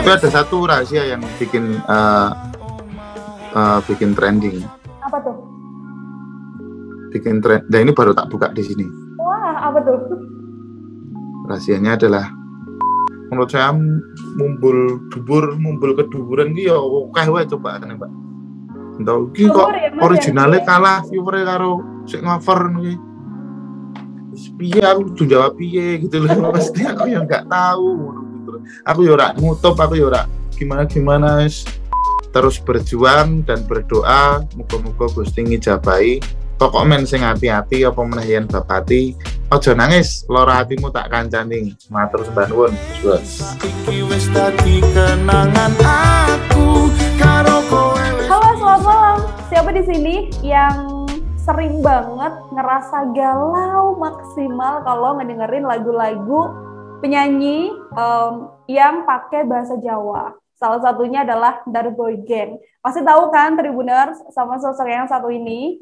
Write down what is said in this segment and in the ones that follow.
Tapi ada satu rahasia yang bikin trending. Apa tuh? Bikin trend. Nah ini baru tak buka di sini. Wah, apa tuh? Rahasianya adalah menurut saya mumbul keduburan ki ya akeh wae cobaan Mbak. Entah ki kok originalnya kalah viewer karo sik ngover iki. Piye aku tuh jawab piye gitu loh. Pasti aku yang enggak tahu gitu. Aku ya ora ngutup, aku ya ora gimana terus berjuang dan berdoa muga-muga Gusti ngijabahi. Pokok men sing hati-hati apa meneh yen bapati aja nangis lara hatimu tak kancani matur sembah nuwun Gus. Iki wis dadi kenangan aku karo kowe. Halo, selamat malam. Siapa di sini yang sering banget ngerasa galau maksimal kalau ngedengerin lagu-lagu penyanyi yang pakai bahasa Jawa? Salah satunya adalah Darboy Gang. Pasti tahu kan Tribuners sama sosok yang satu ini.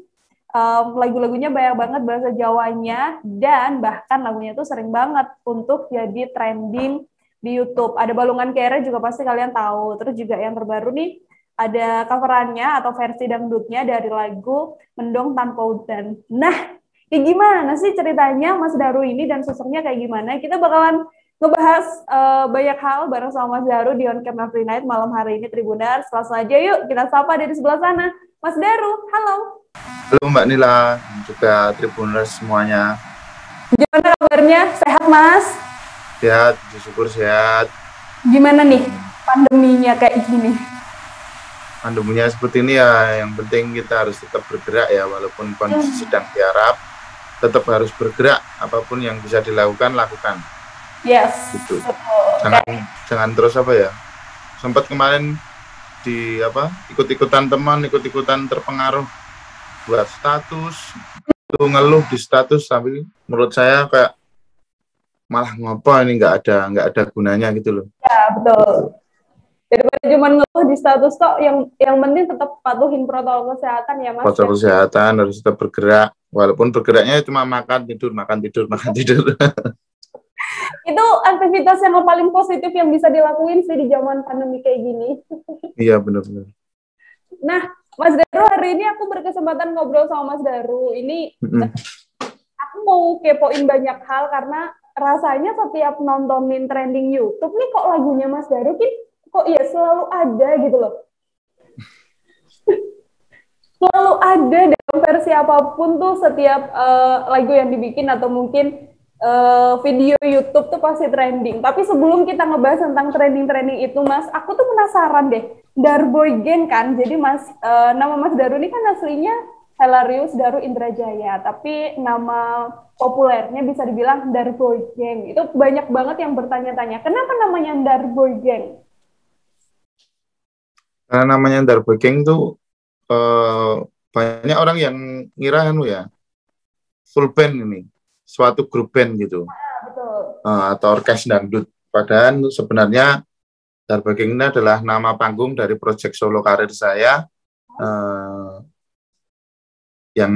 Lagu-lagunya banyak banget bahasa Jawanya dan bahkan lagunya tuh sering banget untuk jadi trending di YouTube. Ada Balungan Kere juga pasti kalian tahu. Terus juga yang terbaru nih ada coverannya atau versi dangdutnya dari lagu Mendung Tanpa Udan. Nah, kayak gimana sih ceritanya Mas Daru ini dan sosoknya kayak gimana? Kita bakalan ngebahas banyak hal bareng sama Mas Daru di On Cam Every Night malam hari ini Tribuners. Langsung aja yuk kita sapa dari sebelah sana. Mas Daru, halo. Halo Mbak Nila, juga Tribuners semuanya. Gimana kabarnya? Sehat, Mas? Sehat, syukur sehat. Gimana nih pandeminya kayak gini? Pandeminya seperti ini ya, yang penting kita harus tetap bergerak ya, walaupun kondisi sedang tiarap, tetap harus bergerak, apapun yang bisa dilakukan, lakukan. Yes, gitu. Betul. Jangan terus apa ya, sempat kemarin di ikut-ikutan teman, ikut-ikutan terpengaruh buat status, itu ngeluh di status, tapi menurut saya kayak malah ngopo ini nggak ada gunanya gitu loh. Ya betul. Daripada cuma ngeluh di status kok, yang penting tetap patuhin protokol kesehatan ya Mas. Protokol kesehatan harus tetap bergerak, walaupun bergeraknya cuma makan tidur. Itu aktivitas yang paling positif yang bisa dilakuin sih di zaman pandemi kayak gini. Iya benar-benar. Nah, Mas Daru, hari ini aku berkesempatan ngobrol sama Mas Daru. Ini aku mau kepoin banyak hal karena rasanya setiap nontonin trending YouTube nih kok lagunya Mas Daru kok ya selalu ada gitu loh. Selalu ada dalam versi apapun tuh setiap lagu yang dibikin atau mungkin video YouTube tuh pasti trending. Tapi sebelum kita ngebahas tentang trending-trending itu, Mas, aku tuh penasaran deh. Darboy Gang kan, jadi nama Mas Daru ini kan aslinya Hilarius Daru Indrajaya, tapi nama populernya bisa dibilang Darboy Gang. Itu banyak banget yang bertanya-tanya, kenapa namanya Darboy Gang? Karena namanya Darboy Gang tuh banyak orang yang ngira ya full band ini, suatu grup band gitu, Betul. Atau orkes dangdut. Padahal sebenarnya Darboy Gang ini adalah nama panggung dari proyek solo karir saya, yang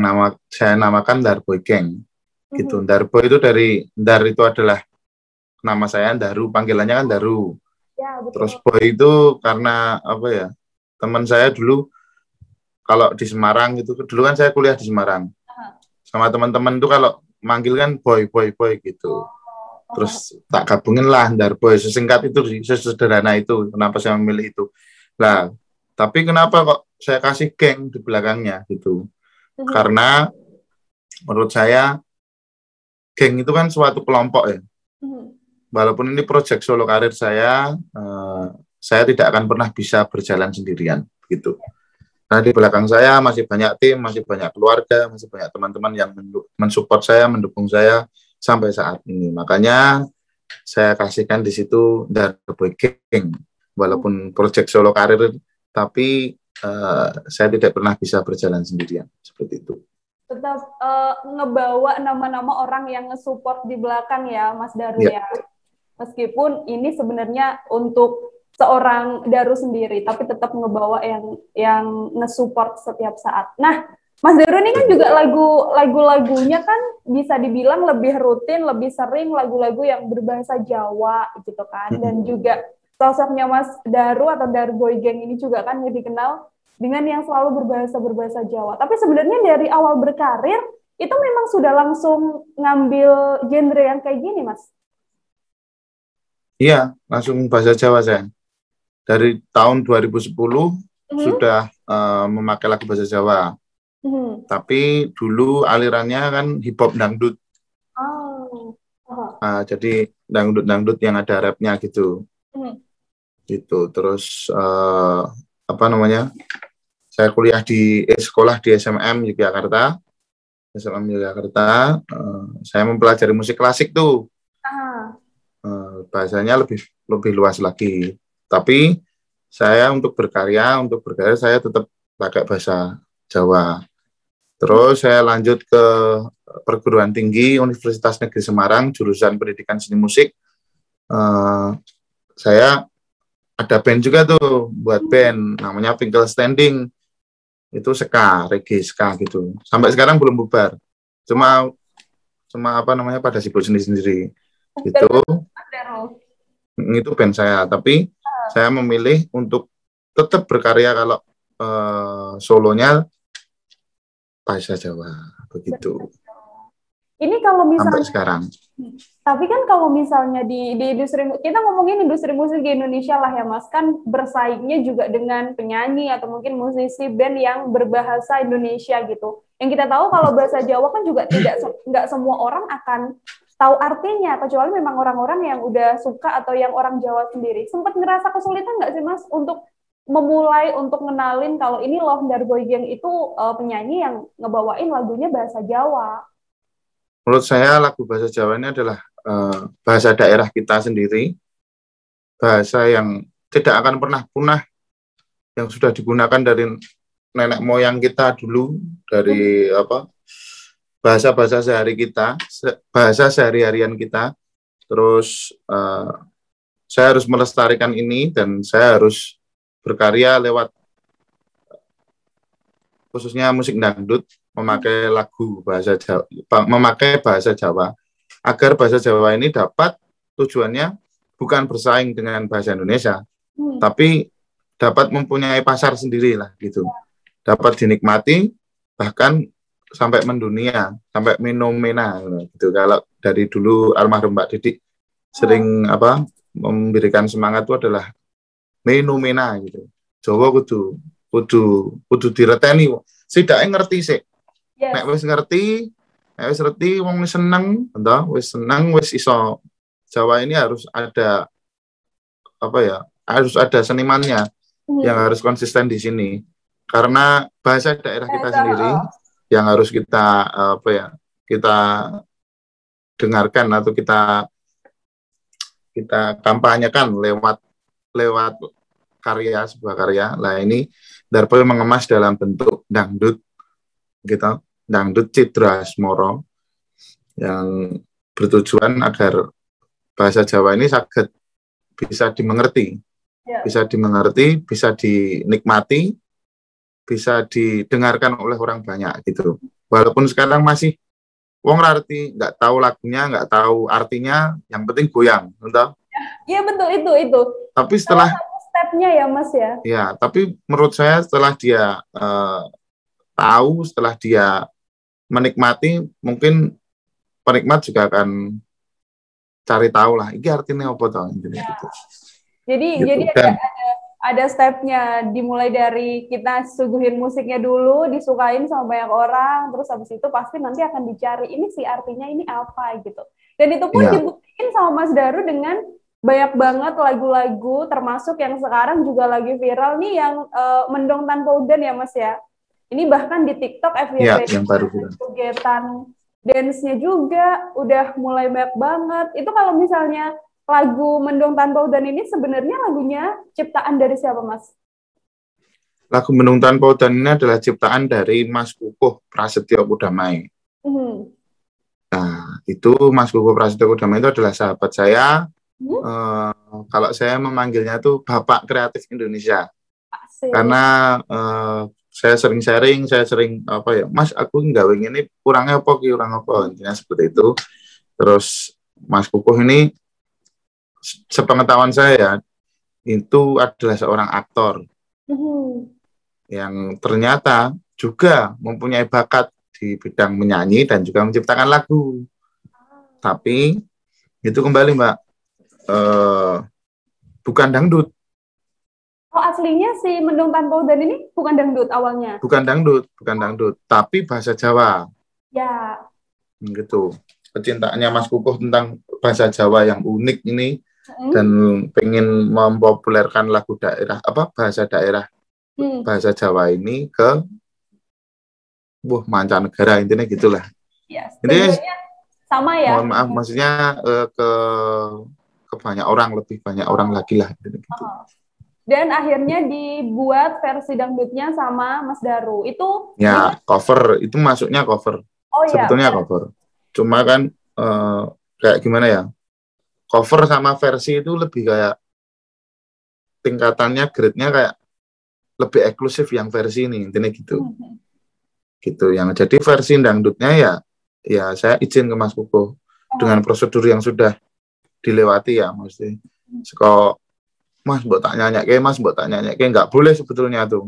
saya namakan Darboy Gang. Gitu. Darboy itu dari Dar itu adalah nama saya, Daru panggilannya kan Daru. Ya, betul. Terus Boy itu karena teman saya dulu kalau di Semarang gitu, dulu kan saya kuliah di Semarang. Sama teman-teman tuh kalau manggil kan boy gitu. Terus tak gabungin lah Darboy, sesingkat itu, sesederhana itu. Kenapa saya memilih itu? Nah, tapi kenapa kok saya kasih geng di belakangnya gitu? Karena menurut saya geng itu kan suatu kelompok ya. Walaupun ini proyek solo karir saya tidak akan pernah bisa berjalan sendirian gitu. Nah, di belakang saya masih banyak tim, masih banyak keluarga, masih banyak teman-teman yang mensupport saya, mendukung saya sampai saat ini. Makanya saya kasihkan di situ Darboy Gang. Walaupun proyek solo karir, tapi saya tidak pernah bisa berjalan sendirian seperti itu. Tetap ngebawa nama-nama orang yang nge-support di belakang ya, Mas Daru ya. Meskipun ini sebenarnya untuk seorang Daru sendiri, tapi tetap ngebawa yang nge-support setiap saat. Nah, Mas Daru ini kan juga lagu-lagunya kan bisa dibilang lebih rutin, lebih sering lagu-lagu yang berbahasa Jawa gitu kan, dan juga sosoknya Mas Daru atau Daru Boy Gang ini juga kan dikenal dengan yang selalu berbahasa Jawa. Tapi sebenarnya dari awal berkarir itu memang sudah langsung ngambil genre yang kayak gini, Mas? Iya, langsung bahasa Jawa saya. Dari tahun 2010 sudah memakai lagu bahasa Jawa. Tapi dulu alirannya kan hip hop dangdut. Jadi dangdut yang ada rapnya gitu. Gitu. Terus apa namanya? Saya kuliah di sekolah di SMM Yogyakarta. Saya mempelajari musik klasik tuh. Bahasanya lebih luas lagi. Tapi saya untuk berkarya saya tetap pakai bahasa Jawa. Terus saya lanjut ke perguruan tinggi Universitas Negeri Semarang, jurusan Pendidikan Seni Musik. Saya ada band juga tuh, buat band namanya Pinkel Standing. Itu reggae ska gitu. Sampai sekarang belum bubar. Cuma apa namanya pada sibuk sendiri-sendiri. Itu band saya, tapi saya memilih untuk tetap berkarya kalau solonya bahasa Jawa begitu. Ini kalau misalnya sampai sekarang. Tapi kan kalau misalnya di industri, kita ngomongin industri musik di Indonesia lah ya Mas, kan bersaingnya juga dengan penyanyi atau mungkin musisi band yang berbahasa Indonesia gitu. Yang kita tahu kalau bahasa Jawa kan juga nggak semua orang akan tahu artinya, kecuali memang orang-orang yang udah suka atau yang orang Jawa sendiri. Sempat ngerasa kesulitan nggak sih Mas untuk memulai untuk ngenalin kalau ini loh Daru Boy Gang itu penyanyi yang ngebawain lagunya bahasa Jawa? Menurut saya lagu bahasa Jawa ini adalah bahasa daerah kita sendiri, bahasa yang tidak akan pernah punah, yang sudah digunakan dari nenek moyang kita dulu, dari bahasa-bahasa sehari kita, bahasa sehari-harian kita. Terus saya harus melestarikan ini dan saya harus berkarya lewat khususnya musik dangdut, memakai lagu bahasa Jawa, memakai bahasa Jawa, agar bahasa Jawa ini dapat tujuannya bukan bersaing dengan bahasa Indonesia, tapi dapat mempunyai pasar sendiri lah gitu, dapat dinikmati bahkan sampai mendunia, sampai fenomena gitu. Kalau dari dulu almarhum Mbak Didik sering memberikan semangat itu adalah fenomena gitu. Jawa kudu direteni, sidake ngerti sih. Yes. Nek wis ngerti wong seneng, wis iso. Jawa ini harus ada harus ada senimannya yang harus konsisten di sini. Karena bahasa daerah kita sendiri yang harus kita kita dengarkan atau kita kampanyekan lewat sebuah karya. Lah ini Daru Boy mengemas dalam bentuk dangdut gitu, dangdut Citra Asmoro yang bertujuan agar bahasa Jawa ini sangat bisa dimengerti, bisa dinikmati, bisa didengarkan oleh orang banyak gitu. Walaupun sekarang masih wong ngerti, nggak tahu lagunya, nggak tahu artinya, yang penting goyang, entah. Iya betul itu. Tapi setelah stepnya ya Mas ya. Ya, tapi menurut saya setelah dia tahu, setelah dia menikmati, mungkin penikmat juga akan cari tahu lah, ini artinya apa toh gitu. Jadi ada stepnya, dimulai dari kita suguhin musiknya dulu, disukain sama banyak orang, terus habis itu pasti nanti akan dicari ini sih artinya ini apa gitu. Dan itu pun dibuktikan sama Mas Daru dengan banyak banget lagu-lagu, termasuk yang sekarang juga lagi viral nih yang Mendong Tanpa Udan ya Mas ya. Ini bahkan di TikTok FYP yang baru kegiatan dance-nya juga udah mulai banyak banget. Itu kalau misalnya lagu Mendung Tanpa Udan ini sebenarnya lagunya ciptaan dari siapa Mas? Lagu Mendung Tanpa Udan ini adalah ciptaan dari Mas Kukuh Prasetyo Kudamai. Nah, itu Mas Kukuh Prasetyo Kudamai itu adalah sahabat saya. Kalau saya memanggilnya tuh Bapak Kreatif Indonesia. Karena saya sering sharing, Mas aku nggawe ini kurang apa, intinya seperti itu. Terus Mas Kukuh ini sepengetahuan saya itu adalah seorang aktor yang ternyata juga mempunyai bakat di bidang menyanyi dan juga menciptakan lagu. Tapi itu kembali Mbak, bukan dangdut. Oh, aslinya si Mendung Tanpa Udan ini bukan dangdut awalnya? Bukan dangdut, tapi bahasa Jawa. Ya. Gitu. Kecintaannya Mas Kukuh tentang bahasa Jawa yang unik ini dan pengen mempopulerkan lagu daerah, bahasa daerah, bahasa Jawa ini ke mancanegara, intinya gitulah. Yes. Ini sama ya? Mohon maaf, maksudnya ke banyak orang, lebih banyak orang lagi lah. Gitu. Dan akhirnya dibuat versi dangdutnya sama Mas Daru. Itu ya cover, itu masuknya cover. Oh, sebetulnya ya, cover. Cuma kan kayak gimana ya? Cover sama versi itu lebih kayak tingkatannya, grade-nya kayak lebih eksklusif yang versi ini, intinya gitu. Gitu. Yang jadi versi dangdutnya ya saya izin ke Mas Kukuh dengan prosedur yang sudah dilewati ya, mesti. Mas, buat tanya nggak boleh sebetulnya tuh.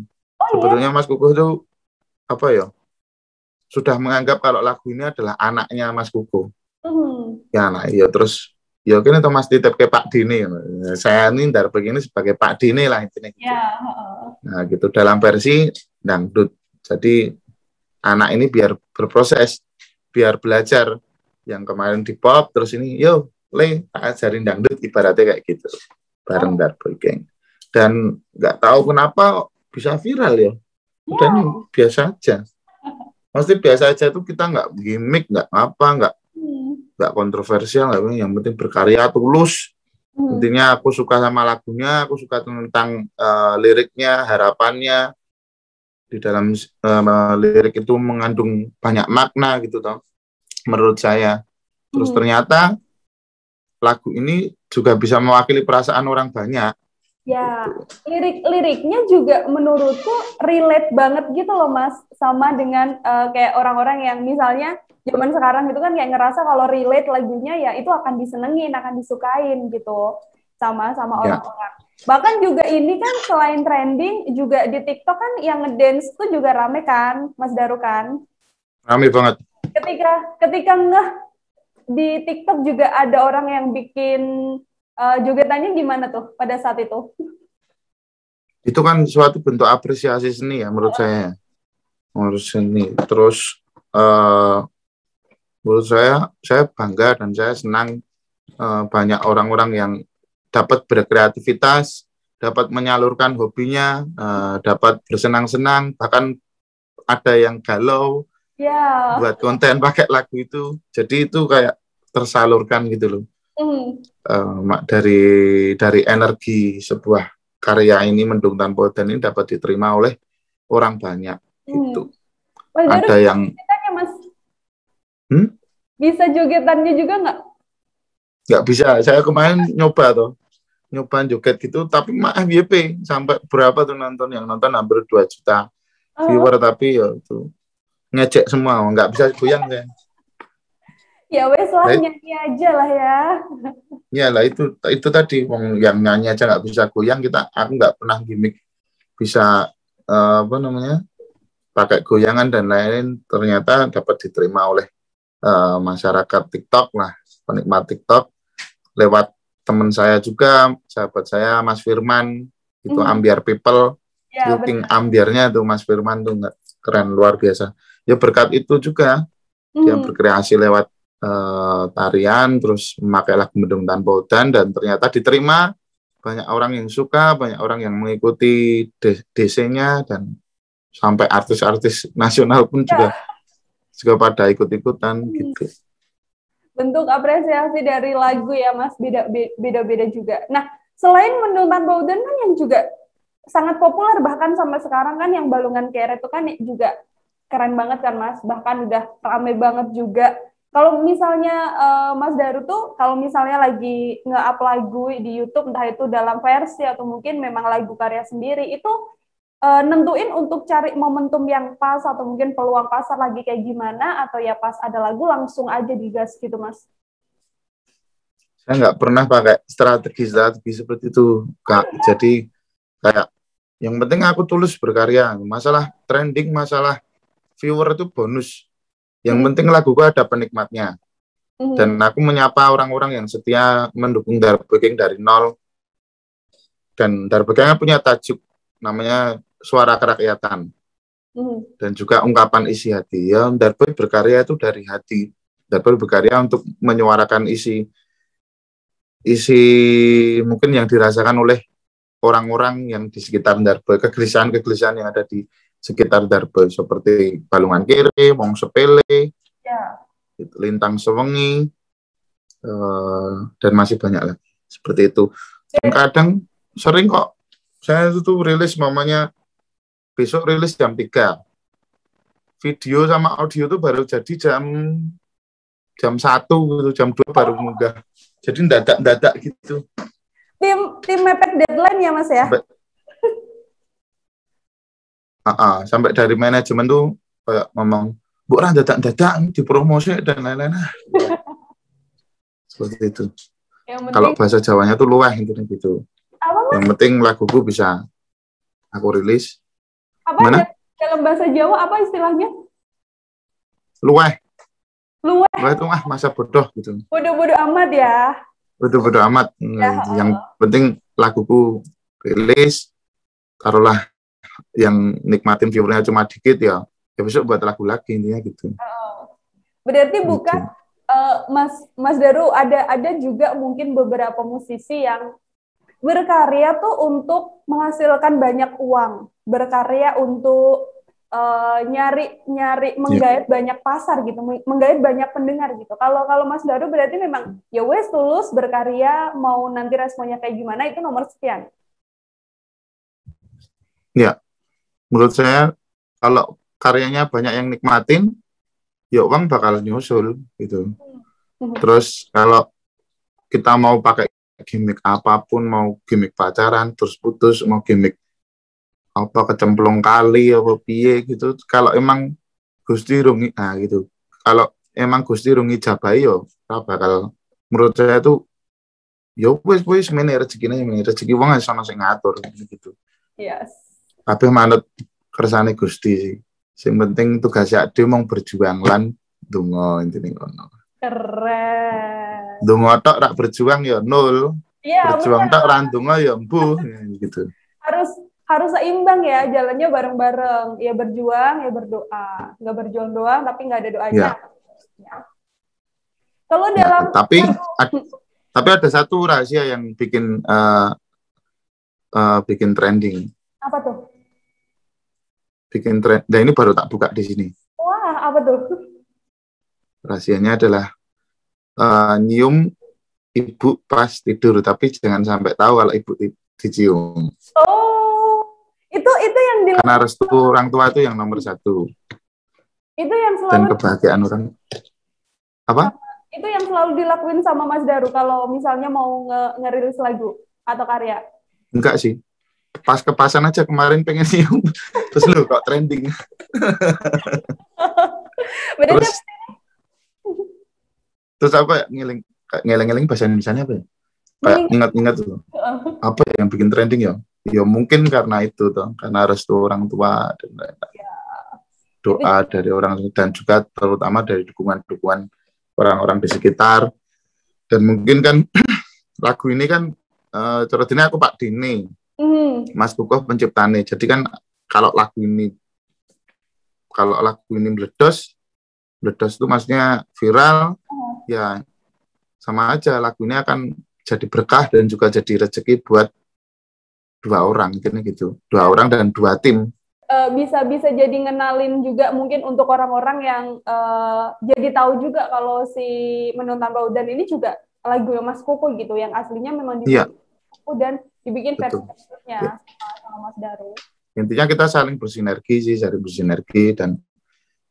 Sebetulnya Mas Kukuh itu sudah menganggap kalau lagu ini adalah anaknya Mas Kukuh. Ya, nah, iya terus ya kini Mas titip ke Pak Dini. Saya ini dari begini sebagai Pak Dini lah intinya gitu. Nah, gitu dalam versi dangdut. Jadi anak ini biar berproses, biar belajar. Yang kemarin di pop, terus ini tak ajarin dangdut, ibaratnya kayak gitu. Bareng Darboy Gang. Dan nggak tahu kenapa bisa viral ya. Udah ini biasa aja. Maksudnya biasa aja itu kita nggak gimmick, nggak nggak kontroversial, yang penting berkarya tulus. Intinya aku suka sama lagunya, aku suka tentang liriknya, harapannya. Di dalam lirik itu mengandung banyak makna gitu toh, menurut saya. Terus ternyata lagu ini juga bisa mewakili perasaan orang banyak. Ya, lirik-liriknya juga menurutku relate banget gitu loh Mas, sama dengan kayak orang-orang yang misalnya zaman sekarang itu kan kayak ngerasa kalau relate lagunya ya itu akan disenengin, akan disukain gitu sama orang-orang. Bahkan juga ini kan selain trending juga di TikTok kan yang ngedance tuh juga rame kan, Mas Daru kan? Rame banget. Ketika di TikTok juga ada orang yang bikin jogetannya gimana tuh pada saat itu? Itu kan suatu bentuk apresiasi seni ya menurut saya. Menurut seni. Terus menurut saya bangga dan saya senang banyak orang-orang yang dapat berkreativitas, dapat menyalurkan hobinya, dapat bersenang-senang, bahkan ada yang galau buat konten pakai lagu itu. Jadi itu kayak tersalurkan gitu loh. Dari energi sebuah karya ini, Mendung Tanpa Udan ini dapat diterima oleh orang banyak gitu. Ada yang Mas. Bisa jogetannya juga nggak? Nggak bisa. Saya kemarin nyoba joget gitu, tapi FYP sampai berapa tuh yang nonton hampir 2 juta viewer, tapi ya itu ngecek semua, nggak bisa goyang kan. Ya wes lah, nyanyi aja lah ya. Ya lah itu tadi yang nyanyi aja nggak bisa goyang, aku nggak pernah gimmick bisa pakai goyangan dan lain-lain, ternyata dapat diterima oleh masyarakat TikTok lah, penikmat TikTok, lewat teman saya juga, sahabat saya Mas Firman, itu Ambiar People, looking ambiarnya tuh Mas Firman tuh keren luar biasa. Ya berkat itu juga dia berkreasi lewat tarian, terus memakai lagu Mendung Tanpa Udan, dan ternyata diterima, banyak orang yang suka, banyak orang yang mengikuti DC-nya, dan sampai artis-artis nasional pun juga pada ikut-ikutan gitu. Bentuk apresiasi dari lagu ya Mas, beda-beda juga. Nah, selain Mendung Tanpa Udan kan yang juga sangat populer bahkan sampai sekarang kan yang Balungan Keret itu kan juga keren banget kan Mas, bahkan udah rame banget juga. Kalau misalnya Mas Daru tuh kalau misalnya lagi nge-up lagu di YouTube, entah itu dalam versi atau mungkin memang lagu karya sendiri, itu nentuin untuk cari momentum yang pas atau mungkin peluang pasar lagi kayak gimana, atau ya pas ada lagu langsung aja digas gitu Mas? Saya nggak pernah pakai strategi seperti itu, Kak. Jadi kayak yang penting aku tulus berkarya. Masalah trending, masalah viewer itu bonus. Yang penting laguku ada penikmatnya. Dan aku menyapa orang-orang yang setia mendukung Darbeking dari nol. Dan Darbeking punya tajuk namanya Suara Kerakyatan. Dan juga ungkapan isi hati. Ya, Darbe berkarya itu dari hati. Darbe berkarya untuk menyuarakan isi mungkin yang dirasakan oleh orang-orang yang di sekitar Darbe, kegelisahan yang ada di sekitar Darbe, seperti Balungan Kiri, Wong Sepele, Lintang Sewengi, dan masih banyak lagi seperti itu. Dan kadang sering kok saya itu rilis mamanya besok rilis jam 3, video sama audio itu baru jadi jam 1 gitu, jam 2 baru munggah. Jadi dadak gitu. Tim mepet deadline ya Mas ya? Sampai dari manajemen tuh kayak ngomong, "Bu, dadak dipromosi dan lain-lain." Seperti itu. Kalau bahasa Jawanya tuh luweh gitu. Yang penting laguku bisa aku rilis. Apa dalam bahasa Jawa apa istilahnya? Luweh itu masa bodoh gitu. Bodoh-bodoh amat ya. Bodoh-bodoh amat. Yang penting laguku rilis, taruhlah yang nikmatin viewernya cuma dikit ya besok buat lagu lagi intinya gitu. Berarti bukan Mas Daru, ada juga mungkin beberapa musisi yang berkarya tuh untuk menghasilkan banyak uang, berkarya untuk nyari menggait banyak pasar gitu, menggait banyak pendengar gitu. Kalau Mas Daru berarti memang ya wes tulus berkarya, mau nanti responnya kayak gimana itu nomor sekian. Ya, menurut saya kalau karyanya banyak yang nikmatin, ya uang bakal nyusul gitu. Terus kalau kita mau pakai gimmick apapun, mau gimmick pacaran terus putus, mau gimmick apa kecemplung kali apa piye gitu, kalau emang Gusti rungi gitu. Kalau emang Gusti rungi jabai yo bakal, menurut saya tuh yo wis mene rezekine rezeki wong sama sing ngatur gitu. Yes. Kabeh manut kersane Gusti sih. Sing penting tugasnya ade mung berjuang lan donga intine ngono. Keren. Donga tok rak berjuang ya nol. Iya, berjuang tok ra donga ya mbuh gitu. Harus seimbang ya, jalannya bareng-bareng. Ya berjuang, ya berdoa. Nggak berjuang doang, tapi nggak ada doanya. Ya. Kalau dalam tapi ada satu rahasia yang bikin trending. Apa tuh? Bikin trend. Nah ini baru tak buka di sini. Wah, apa tuh? Rahasianya adalah nyium ibu pas tidur, tapi jangan sampai tahu kalau ibu dicium. Itu yang karena restu orang tua itu yang nomor 1. Itu yang selalu. Dan kebahagiaan orang. Apa? Itu yang selalu dilakuin sama Mas Daru kalau misalnya mau ngerilis lagu atau karya. Enggak sih. Pas-kepasan aja kemarin pengen nyium. Terus lu kok trending. Terus apa ya, ngeleng-ngeleng bahasa Indonesianya apa ya? Kayak ingat-ingat tuh. Apa yang bikin trending ya? Ya mungkin karena itu tuh, karena restu orang tua dan doa dari orang, dan juga terutama dari dukungan orang-orang di sekitar. Dan mungkin kan lagu ini kan ceritanya aku Pak Dini, Mas Kukoh penciptanya. Jadi kan kalau lagu ini meledos itu maksudnya viral, ya sama aja lagu ini akan jadi berkah dan juga jadi rezeki buat 2 orang gitu. 2 orang dan 2 tim. Bisa jadi ngenalin juga mungkin untuk orang-orang yang jadi tahu juga kalau si Mendung Tanpa Udan ini juga lagu Mas Koko gitu, yang aslinya memang dibikin dan dibikin versi-versinya sama Mas Daru. Intinya kita saling bersinergi dan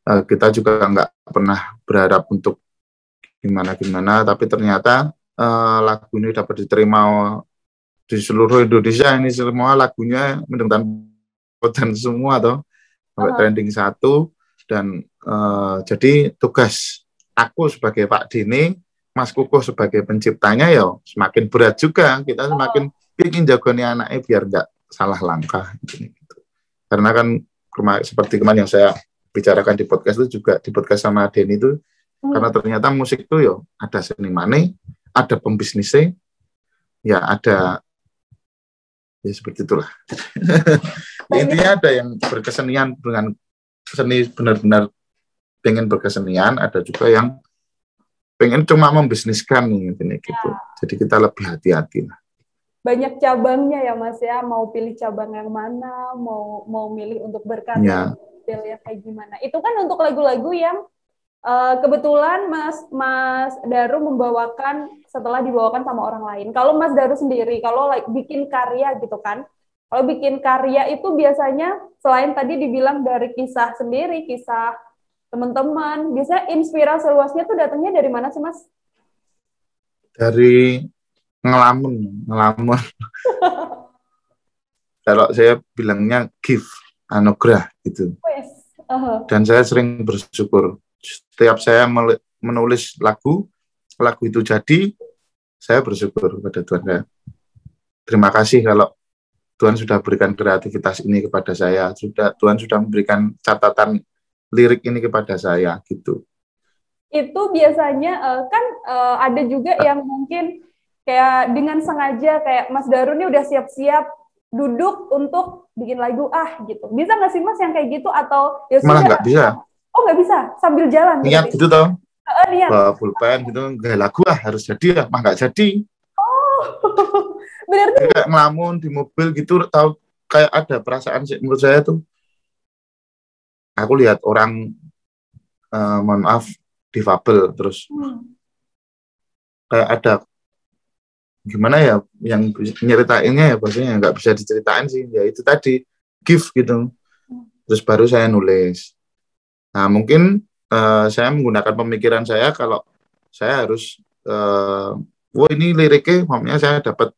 kita juga nggak pernah berharap untuk gimana, tapi ternyata lagu ini dapat diterima di seluruh Indonesia. Ini semua lagunya Mendung Tanpa Udan semua toh, sampai trending 1. Dan jadi tugas aku sebagai Pak Dini Mas Kukuh sebagai penciptanya ya semakin berat juga, kita semakin bikin jagoni anaknya biar nggak salah langkah gitu. Karena kan seperti kemarin yang saya bicarakan di podcast itu juga di podcast sama Denny itu, karena ternyata musik itu ya ada senimannya, ada pembisnisnya, ya ada ya seperti itulah. Intinya ada yang berkesenian dengan seni benar-benar pengen berkesenian, ada juga yang pengen cuma membisniskan nih gitu. Jadi kita lebih hati-hati lah. Banyak cabangnya ya Mas ya, mau pilih cabang yang mana, mau milih untuk berkarya yang kayak gimana. Itu kan untuk lagu-lagu yang kebetulan Mas Daru membawakan setelah dibawakan sama orang lain. Kalau Mas Daru sendiri, kalau bikin karya gitu kan, kalau bikin karya itu biasanya selain tadi dibilang dari kisah sendiri, kisah teman-teman, biasanya inspirasi luasnya tuh datangnya dari mana sih Mas? Dari ngelamun. Kalau saya bilangnya gift, anugerah gitu. Dan saya sering bersyukur. Setiap saya menulis lagu itu jadi, saya bersyukur kepada Tuhan. Terima kasih kalau Tuhan sudah berikan kreativitas ini kepada saya. Tuhan sudah memberikan catatan lirik ini kepada saya gitu. Itu biasanya kan ada juga yang mungkin kayak dengan sengaja kayak Mas Daru nih udah siap-siap duduk untuk bikin lagu gitu. Bisa nggak sih Mas yang kayak gitu atau ya malah nggak bisa? Oh nggak bisa sambil jalan. Niat gitu toh? Niat. Pulpen gitu nggak lagu harus jadi mah nggak jadi. Oh berarti kayak ngelamun di mobil gitu, tahu kayak ada perasaan sih menurut saya tuh. Aku lihat orang mohon maaf difabel terus kayak ada gimana ya yang nyeritainnya ya bahasanya nggak bisa diceritain sih, ya itu tadi gift gitu. Terus baru saya nulis. Nah mungkin saya menggunakan pemikiran saya kalau saya harus ini liriknya maksudnya saya dapat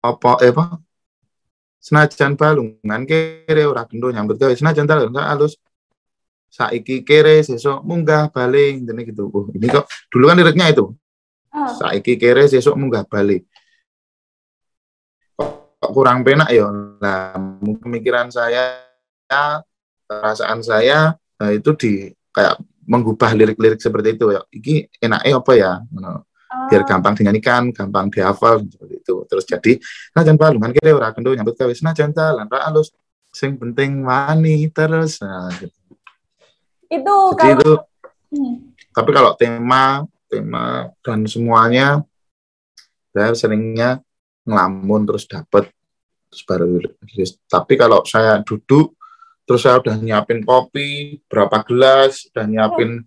apa senajan balungan kere ora gendho nyambut gawe senajan balungan halus saiki kere sesuk munggah balik ngene gitu. Ini kok dulu kan liriknya itu. Saiki kere sesuk munggah balik. Kok kurang penak ya. Nah, pemikiran saya, perasaan saya itu kayak mengubah lirik-lirik seperti itu ya. Iki enaknya apa ya? Biar gampang dinyanyikan, gampang dihafal seperti itu. Terus jadi senajan balungan kere ora gendho nyambut gawe senajan dalan ra alus sing penting wani terus. Nah, gitu. Itu jadi kalau tapi kalau tema dan semuanya saya seringnya ngelamun terus dapat terus baru rilis. Tapi kalau saya duduk terus saya udah nyiapin kopi berapa gelas, udah nyiapin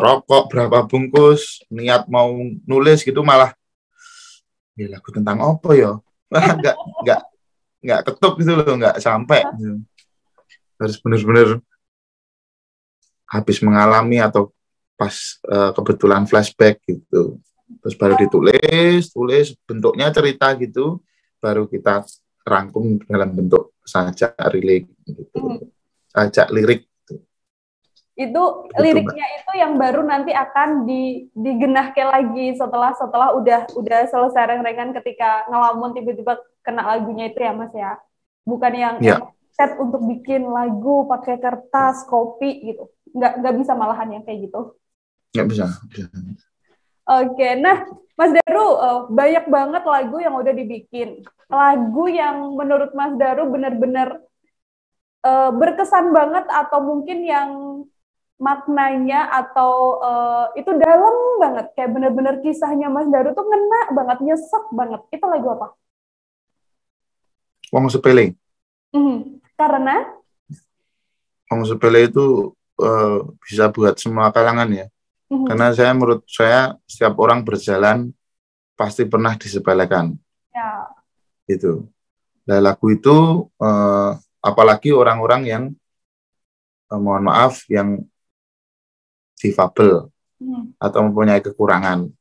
rokok berapa bungkus, niat mau nulis gitu malah ya lagu tentang apa ya, nggak ketuk gitu loh, nggak sampai gitu. Harus benar-benar habis mengalami atau pas kebetulan flashback gitu, terus baru tulis bentuknya cerita gitu, baru kita rangkum dalam bentuk sajak lirik gitu, sajak lirik. Itu liriknya itu yang baru nanti akan digenahkan lagi setelah udah selesai reng-rengan ketika ngelamun tiba-tiba kena lagunya itu ya Mas ya, bukan yang set untuk bikin lagu pakai kertas kopi gitu, nggak bisa malahan yang kayak gitu. Nggak bisa. Oke, nah Mas Daru banyak banget lagu yang udah dibikin, lagu yang menurut Mas Daru benar-benar berkesan banget atau mungkin yang maknanya atau itu dalam banget, kayak bener-bener kisahnya Mas Daru tuh ngena banget, nyesek banget. Itu lagu apa? Wong Sepele. Karena? Wong Sepele itu bisa buat semua kalangan ya. Karena menurut saya setiap orang berjalan pasti pernah disepelekan. Ya. Gitu. Nah lagu itu apalagi orang-orang yang mohon maaf yang difabel atau mempunyai kekurangan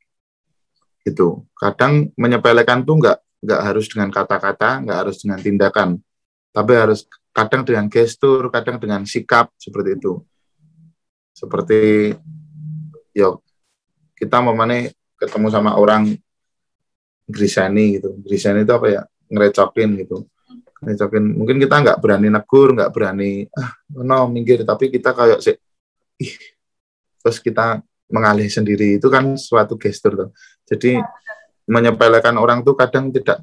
gitu. Kadang menyepelekan tuh nggak harus dengan kata-kata, nggak harus dengan tindakan, tapi harus kadang dengan gestur, kadang dengan sikap seperti itu. Seperti kita ketemu sama orang grisani gitu. Grisani itu apa ya? Ngerecokin gitu. Ngerecokin. Mungkin kita nggak berani negur, nggak berani minggir, tapi kita kayak terus kita mengalih sendiri, itu kan suatu gestur tuh. Jadi menyepelekan orang tuh kadang tidak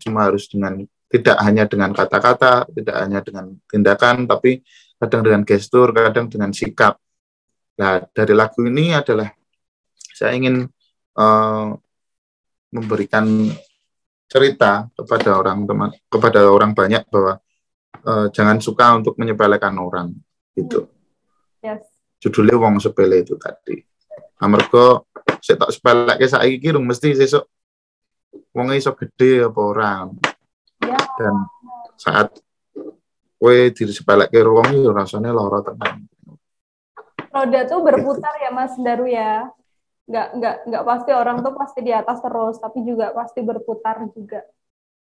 hanya dengan kata-kata, tidak hanya dengan tindakan, tapi kadang dengan gestur, kadang dengan sikap. Nah, dari lagu ini adalah saya ingin memberikan cerita kepada orang banyak bahwa jangan suka untuk menyepelekan orang gitu. Yes. Judulnya wong sepele itu tadi. Amarga sik tok sepeleke saiki ki mesti sesuk wong iso gede apa orang. Ya. Dan saat kowe disepeleke wong yo rasane lara tenan. Roda tuh berputar ya Mas Daru ya. Nggak pasti orang tuh pasti di atas terus, tapi juga pasti berputar juga.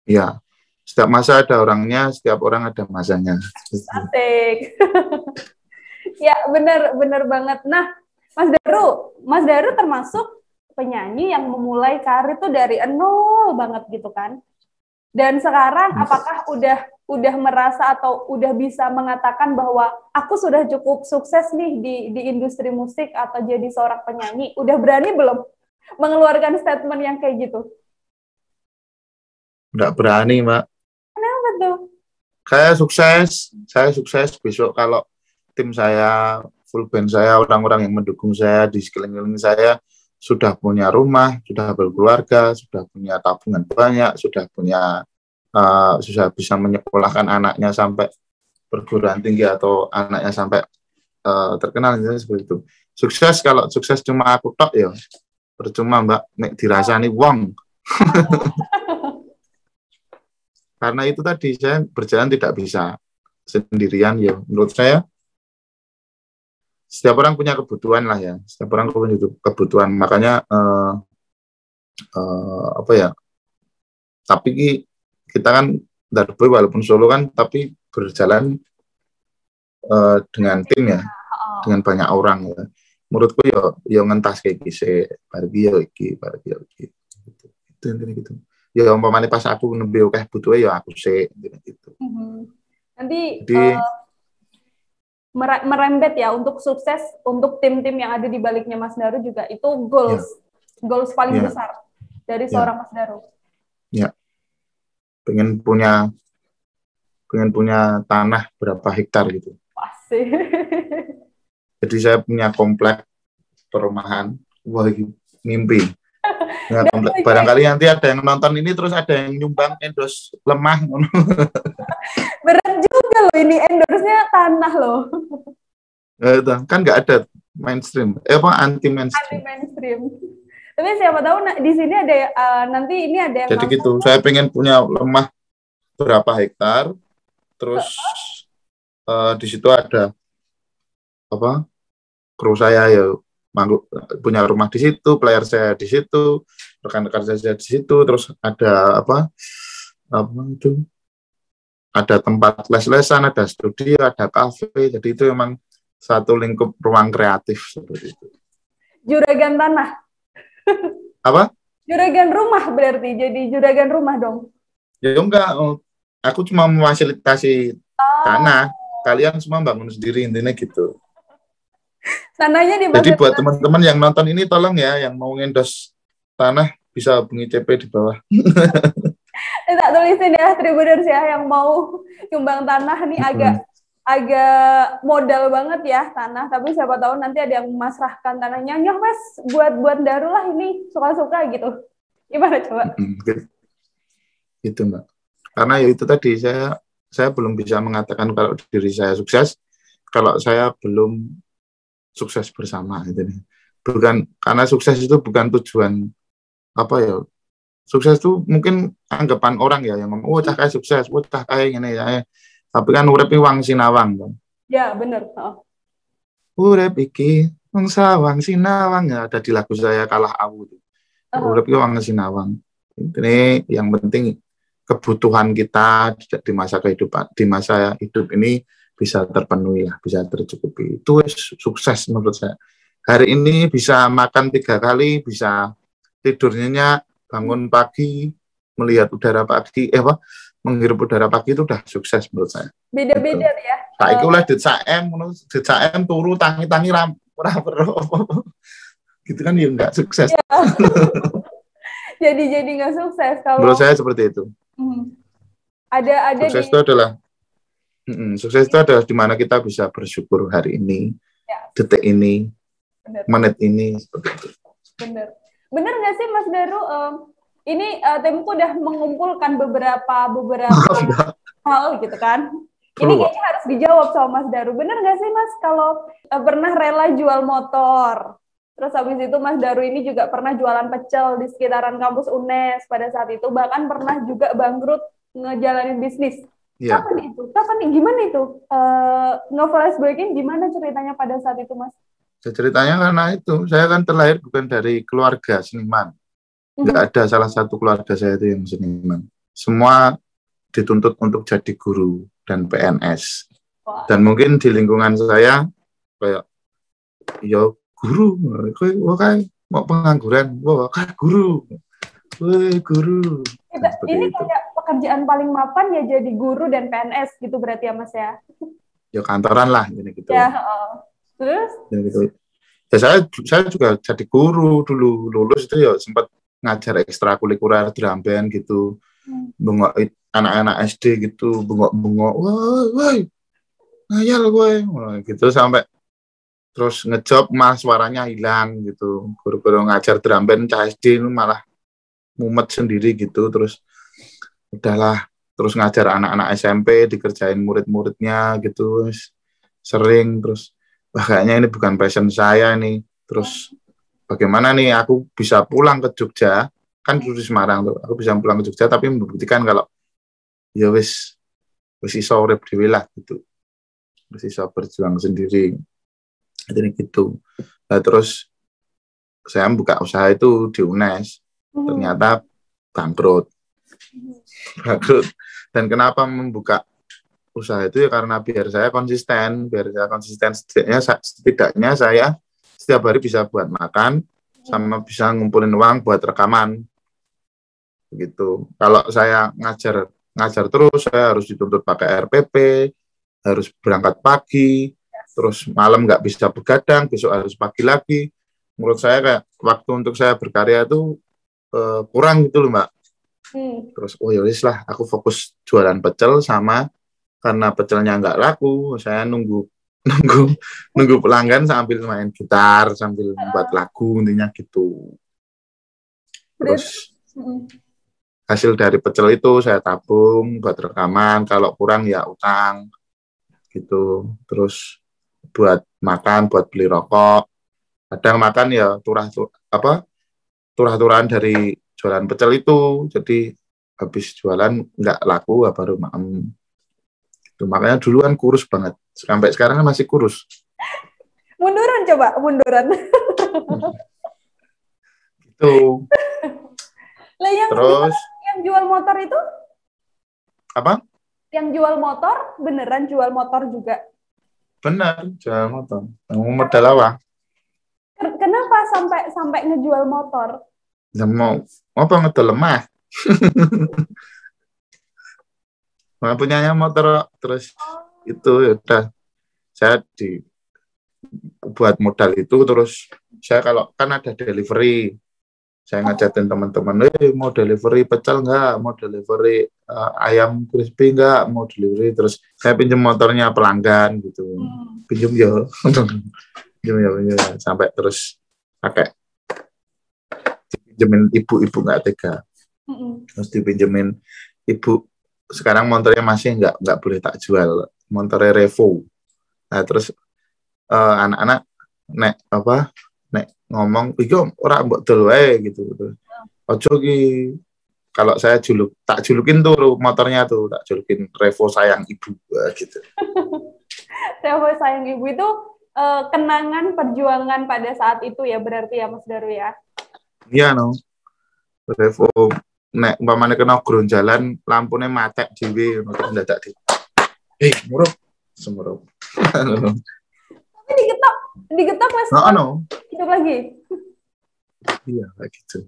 Iya. Setiap masa ada orangnya, setiap orang ada masanya. Asik. Ya, benar banget. Nah, Mas Daru termasuk penyanyi yang memulai karir tuh dari nol banget gitu kan. Dan sekarang apakah udah merasa atau udah bisa mengatakan bahwa aku sudah cukup sukses nih di industri musik atau jadi seorang penyanyi? Udah berani belum mengeluarkan statement yang kayak gitu? Nggak berani, Mbak. Kenapa tuh? Saya sukses besok kalau tim saya, full band saya, orang-orang yang mendukung saya di sekeliling saya sudah punya rumah, sudah berkeluarga, sudah punya tabungan banyak, sudah bisa menyekolahkan anaknya sampai perguruan tinggi atau anaknya sampai terkenal, seperti itu. Sukses, kalau sukses cuma aku tok ya percuma Mbak, nek dirasani wong. Karena itu tadi saya berjalan tidak bisa sendirian ya. Menurut saya setiap orang punya kebutuhan lah ya. Setiap orang punya kebutuhan. Makanya tapi kita kan dari walaupun solo kan, tapi berjalan dengan tim ya, dengan banyak orang ya. Menurutku ya ngentas kayak gini, bargi iki. Itu intinya gitu. Ya umpamanya pas aku nembe akeh butuhe ya aku sik gitu. Nanti jadi, merembet ya untuk sukses untuk tim-tim yang ada di baliknya Mas Daru juga itu goals paling besar dari seorang Mas Daru. Ya. Pengen punya tanah berapa hektar gitu. Pasti. Jadi saya punya komplek perumahan. Wah, mimpi. Ya, barangkali nanti ada yang nonton ini terus ada yang nyumbang endorse lemah. Berat juga loh ini endorse-nya tanah loh. Kan nggak ada mainstream. Anti mainstream. Tapi siapa tahu di sini ada nanti ini ada yang jadi gitu. Saya pengen punya lemah berapa hektar. Terus di situ ada kru saya ya punya rumah di situ, player saya di situ, rekan-rekan saya di situ, terus ada ada tempat les-lesan, ada studio, ada kafe, jadi itu memang satu lingkup ruang kreatif seperti itu. Juragan tanah. Apa? Juragan rumah berarti, jadi juragan rumah dong. Ya enggak, aku cuma memfasilitasi tanah, kalian semua bangun sendiri, intinya gitu. Tanahnya jadi buat teman-teman yang nonton ini tolong ya, yang mau endorse tanah bisa hubungi CP di bawah. Tak tulisin ya Tribuners ya, yang mau nyumbang tanah nih agak modal banget ya tanah, tapi siapa tahu nanti ada yang memasrahkan tanahnya, nyoh Mas buat Daru lah ini suka-suka gitu. Gimana coba? Gitu Mbak. Karena ya itu tadi saya belum bisa mengatakan kalau diri saya sukses kalau saya belum sukses bersama gitu nih. Bukan karena sukses itu bukan tujuan sukses itu mungkin anggapan orang ya yang ngomong cah kayak sukses, cah kayak gini ya. Tapi kan urip iki wang sinawang kan. Ya, benar. Urip iki wong sawang sinawang ya, ada di lagu saya Kalah Awu. Urip iki wang sinawang. Ini yang penting kebutuhan kita di masa kehidupan, di masa hidup ini bisa terpenuhi lah, bisa tercukupi. Itu sukses menurut saya. hari ini bisa makan 3 kali, bisa tidur nyenyak, bangun pagi, melihat udara pagi, menghirup udara pagi itu udah sukses menurut saya. Beda-beda Gitu. ya. Saiki oleh dit saem turu tangi-tangi ora perlu gitu kan ya enggak sukses. Jadi nggak sukses kalau Menurut saya seperti itu. Ada Sukses itu adalah sukses itu adalah di mana kita bisa bersyukur hari ini, detik ini, menit ini seperti itu. Bener nggak sih Mas Daru? Ini timku udah mengumpulkan beberapa hal gitu kan. Ini kayaknya harus dijawab sama Mas Daru. Bener nggak sih Mas kalau pernah rela jual motor? Terus habis itu Mas Daru ini juga pernah jualan pecel di sekitaran kampus UNES pada saat itu. Bahkan pernah juga bangkrut ngejalanin bisnis. Yeah. Kapan itu? Gimana itu? Nge-flashbackin gimana ceritanya pada saat itu Mas? Ceritanya karena itu, saya kan terlahir bukan dari keluarga seniman. Nggak ada salah satu keluarga saya itu yang seniman. Semua dituntut untuk jadi guru dan PNS. Wow. Dan mungkin di lingkungan saya kayak ya guru, kayak mau pengangguran, kayak guru. Guru. Ini kayak pekerjaan paling mapan ya jadi guru dan PNS gitu berarti ya Mas ya. Ya kantoran lah jadi gitu. Ya, terus? Ya gitu. Ya saya juga jadi guru dulu, lulus itu ya sempat ngajar ekstrakurikuler drum band gitu. Bengok anak-anak SD gitu, bengok-bengok, wah, ngayal gue, gitu sampai terus ngejob malah suaranya hilang gitu. Guru-guru ngajar drum band SD itu malah mumet sendiri gitu, terus udahlah, terus ngajar anak-anak SMP dikerjain murid-muridnya gitu, sering terus kayaknya ini bukan passion saya nih. Terus bagaimana nih aku bisa pulang ke Jogja, kan dulu di Semarang tuh, aku bisa pulang ke Jogja tapi membuktikan kalau ya wis iso urip dhewe lah gitu, wis iso berjuang sendiri jadi gitu. Nah, terus saya buka usaha itu di UNES, ternyata bangkrut. Dan kenapa membuka usaha itu ya karena biar saya konsisten, setidaknya saya setiap hari bisa buat makan sama bisa ngumpulin uang buat rekaman begitu. Kalau saya ngajar terus, saya harus dituntut pakai RPP, harus berangkat pagi, terus malam nggak bisa begadang, besok harus pagi lagi. Menurut saya kayak waktu untuk saya berkarya itu kurang gitu loh Mbak. Terus yaudah lah, aku fokus jualan pecel sama karena pecelnya nggak laku, saya nunggu pelanggan sambil main gitar, sambil membuat lagu intinya gitu. Terus hasil dari pecel itu saya tabung buat rekaman, kalau kurang ya utang gitu. Terus buat makan, buat beli rokok. Kadang makan ya turah-turahan dari jualan pecel itu. Jadi habis jualan nggak laku baru maem. Gitu. Makanya dulu kan kurus banget. Sampai sekarang masih kurus. Munduran. Gitu. Terus yang jual motor itu? Apa? Yang jual motor beneran jual motor juga? Benar, jual motor. Modal apa? Kenapa sampai ngejual motor? Ya mau apa ngedol lemah? Nah, punyanya motor terus itu ya udah saya buat modal itu, terus saya kalau kan ada delivery, saya ngajakin teman-teman, mau delivery pecel nggak, mau delivery ayam crispy nggak, mau delivery, terus saya pinjam motornya pelanggan gitu, pinjam ya, sampai terus pakai dipinjemin ibu nggak tega, terus dipinjemin ibu. Sekarang motornya masih nggak boleh tak jual, motornya Revo. Nah terus anak-anak nek ngomong, "Iku ora mbok dol wae" gitu. Ojo ki, kalau saya tak julukin tuh motornya tuh, tak julukin Revo sayang ibu gitu. Revo sayang ibu itu kenangan perjuangan pada saat itu ya berarti ya Mas Daru ya. Iya no. Revo nek umpamane kena gronjalan lampune matek dhewe ngono ndak di. Murup semurup. Tapi digetok mas. No. Hidup lagi. Iya kayak gitu.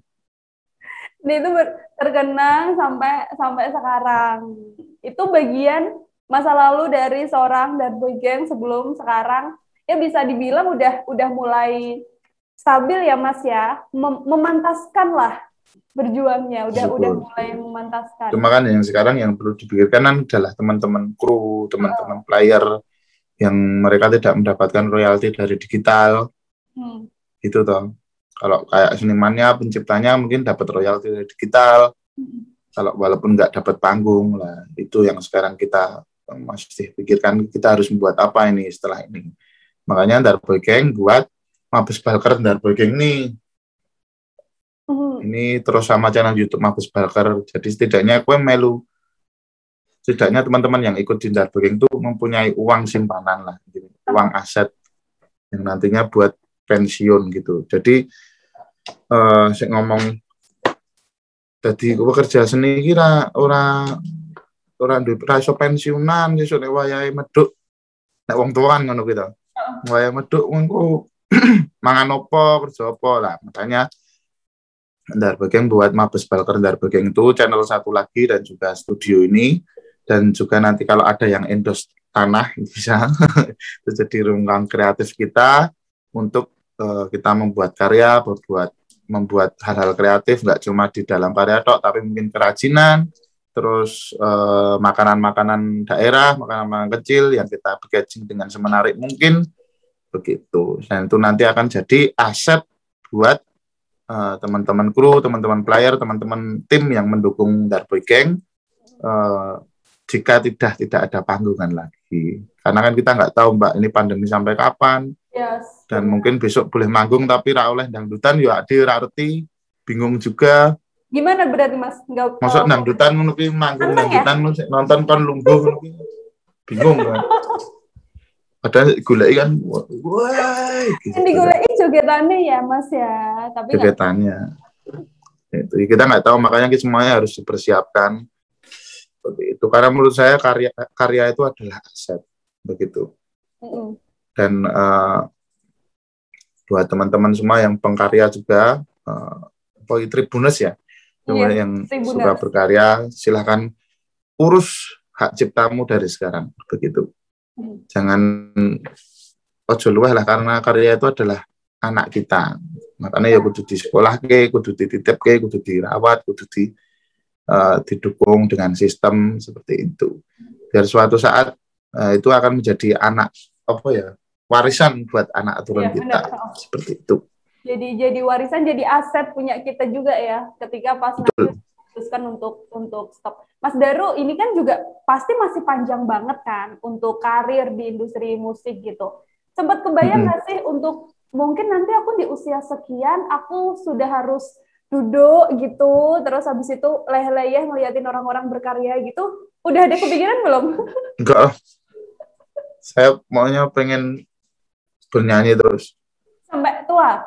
Dia itu terkenang sampai sekarang. Itu bagian masa lalu dari seorang Darboy Gang sebelum sekarang ya bisa dibilang udah mulai stabil ya Mas ya, memantaskan lah berjuangnya, udah mulai memantaskan. Cuma kan yang sekarang yang perlu dipikirkan adalah teman-teman kru, teman-teman player yang mereka tidak mendapatkan royalti dari digital, gitu toh. Kalau kayak senimannya, penciptanya mungkin dapat royalti dari digital, kalau walaupun nggak dapat panggung lah, itu yang sekarang kita masih pikirkan, kita harus membuat apa ini setelah ini. Makanya Darboy Gang buat Mabes Balker Darboy Gang ini terus sama channel YouTube Mabes Balker. Jadi setidaknya teman-teman yang ikut di Darboy Gang itu mempunyai uang simpanan lah, gitu. Uang aset yang nantinya buat pensiun gitu. Jadi saya ngomong tadi bekerja seni kira orang duwe iso pensiunan iso nek wayahe medhuk nek wong tua kan ngono gitu. Wayahe medhuk engko mangan opo kerja opo lah. Makanya Darboy Gang buat Mabes Balker Darboy Gang itu channel satu lagi dan juga studio ini, dan juga nanti kalau ada yang endorse tanah bisa itu jadi ruang kreatif kita untuk kita membuat karya, membuat hal-hal kreatif, nggak cuma di dalam karya tok, tapi mungkin kerajinan, terus makanan-makanan daerah, makanan-makanan kecil yang kita packaging dengan semenarik mungkin, begitu. Dan itu nanti akan jadi aset buat teman-teman kru, teman-teman player, teman-teman tim yang mendukung Darboy Gang jika tidak ada panggungan lagi. Karena kan kita nggak tahu Mbak, ini pandemi sampai kapan. Yes. Dan mungkin besok boleh manggung tapi ra oleh dangdutan ya ade ra arti, bingung juga. Gimana berarti Mas? Masuk dangdutan ngono ki manggung dangdutan ya? Nonton kon lungguh ngono ki. Bingung kan. Padahal goleki kan wah gitu. Digoleki jogetannya ya Mas ya, tapi jogetannya. Itu kita nggak tahu, makanya kita semuanya harus dipersiapkan. Seperti itu, karena menurut saya karya itu adalah aset, begitu. Dan buat teman-teman semua yang pengkarya juga, Tribuners ya, yang Tribuners suka berkarya, silahkan urus hak ciptamu dari sekarang, begitu. Jangan ojo luweh lah, karena karya itu adalah anak kita. Makanya ya kudu di sekolah ke, kudu dititip ke, kudu dirawat, kudu didukung dengan sistem seperti itu. Biar suatu saat itu akan menjadi anak warisan buat anak turun kita. Benar. Seperti itu. Jadi warisan, jadi aset punya kita juga ya, ketika pas nanti memutuskan untuk stop. Mas Daru, ini kan juga pasti masih panjang banget kan untuk karir di industri musik gitu. Sempat kebayang nggak sih untuk mungkin nanti aku di usia sekian aku sudah harus duduk gitu, terus habis itu leleh-leleh ngeliatin orang-orang berkarya gitu. Udah ada kepikiran belum? Enggak. Saya maunya pengen bernyanyi terus. Sampai tua?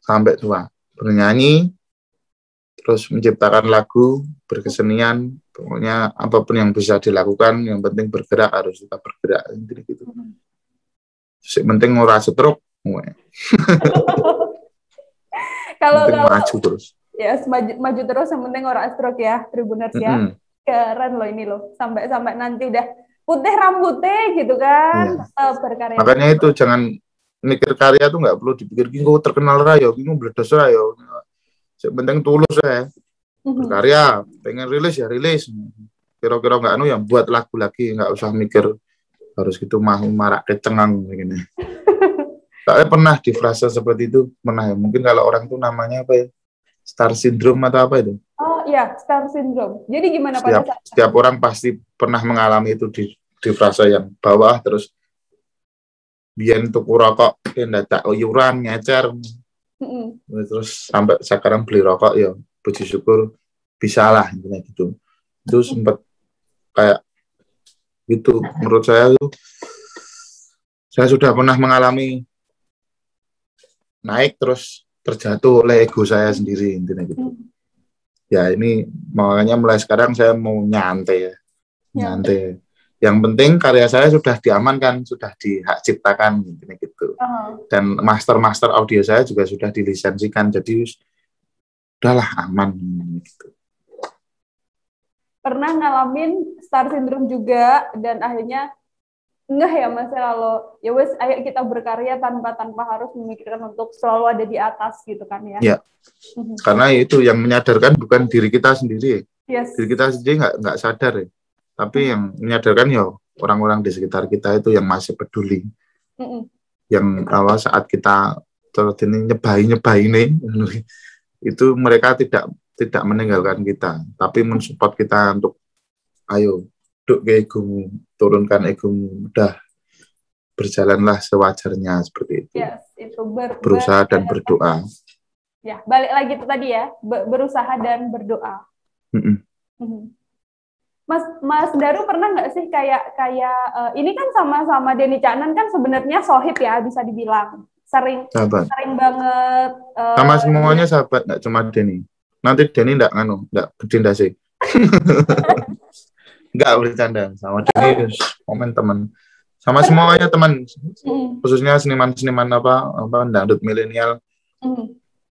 Sampai tua. Bernyanyi, terus menciptakan lagu, berkesenian, pokoknya apapun yang bisa dilakukan, yang penting bergerak, harus tetap bergerak. Gitu. Yang penting ora stroke. Kalau maju terus. Ya, maju terus, yang penting ora stroke ya, Tribuners ya. Keren loh ini loh. Sampai nanti udah putih rambutnya gitu kan, tetap berkarya. Makanya itu jangan mikir karya tuh nggak perlu dipikir gue terkenal rayo, gue meledos rayo. Yang penting tulus ya. Berkarya, pengen rilis ya rilis. Kira-kira nggak yang buat lagu lagi, nggak usah mikir harus gitu marak kecengang begini. Saya pernah di frasa seperti itu, pernah ya. Mungkin kalau orang tuh namanya apa ya? Star syndrome atau apa itu? Oh iya, star syndrome. Jadi gimana Pak? Setiap orang pasti pernah mengalami itu di frasa yang bawah, terus biyen tuku rokok ndadak iuran ngecer. Terus sampai sekarang beli rokok ya puji syukur bisa lah intinya gitu. Itu sempat kayak gitu. Menurut saya tuh saya sudah pernah mengalami naik terus terjatuh oleh ego saya sendiri intinya gitu. Ya ini makanya mulai sekarang saya mau nyantai ya. Nyantai. Yang penting karya saya sudah diamankan, sudah dihak ciptakan gitu. Dan master audio saya juga sudah dilisensikan, jadi udahlah aman gitu. Pernah ngalamin star syndrome juga dan akhirnya enggak ya Mas kalau ya wes ayo kita berkarya tanpa harus memikirkan untuk selalu ada di atas gitu kan ya. Ya. Karena itu yang menyadarkan bukan diri kita sendiri. Yes. Diri kita sendiri nggak sadar ya. Tapi yang menyadarkan ya orang-orang di sekitar kita itu yang masih peduli. Yang saat kita terus ini nyebai nih itu mereka tidak meninggalkan kita, tapi mensupport kita untuk ayo duk ke egomu, turunkan egomu, udah berjalanlah sewajarnya seperti itu. Yes, itu berusaha dan berdoa. Ya, balik lagi itu tadi ya, berusaha dan berdoa. Mas Daru pernah nggak sih kayak ini kan sama Denny Caknan kan sebenarnya sohib ya bisa dibilang sering banget sama semuanya sahabat, nggak cuma Denny. Nanti Denny nggak bertindak sih. Nggak bercanda sama Denny, komen teman sama semuanya teman, khususnya seniman dangdut milenial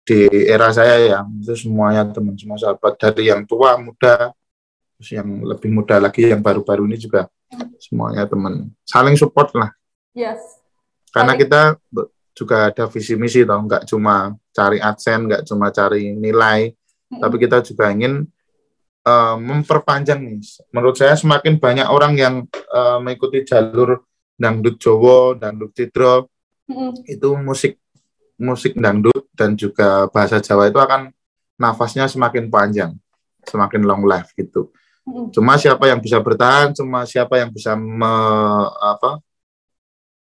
di era saya ya, itu semuanya teman, semua sahabat, dari yang tua muda terus yang lebih muda lagi, yang baru-baru ini juga semuanya teman, saling support lah. Yes. Karena kita juga ada visi misi toh, nggak cuma cari adsense, nggak cuma cari nilai, tapi kita juga ingin memperpanjang nih. Menurut saya semakin banyak orang yang mengikuti jalur dangdut Jawa, dangdut Cidro, itu musik dangdut dan juga bahasa Jawa itu akan nafasnya semakin panjang, semakin long life gitu. Cuma siapa yang bisa bertahan, cuma siapa yang bisa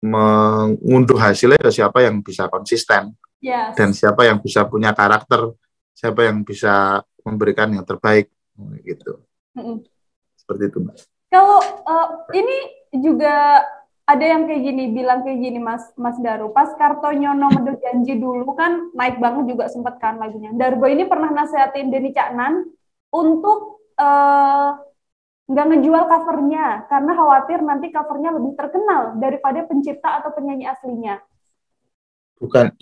mengunduh hasilnya, siapa yang bisa konsisten. Yes. Dan siapa yang bisa punya karakter, siapa yang bisa memberikan yang terbaik gitu. Seperti itu, Mbak. Kalau ini juga ada yang bilang kayak gini Mas Daru, pas Kartonyono Medut Janji dulu kan naik banget juga sempet kan lagunya. Darbo ini pernah nasihatin Denny Caknan untuk nggak ngejual covernya karena khawatir nanti covernya lebih terkenal daripada pencipta atau penyanyi aslinya.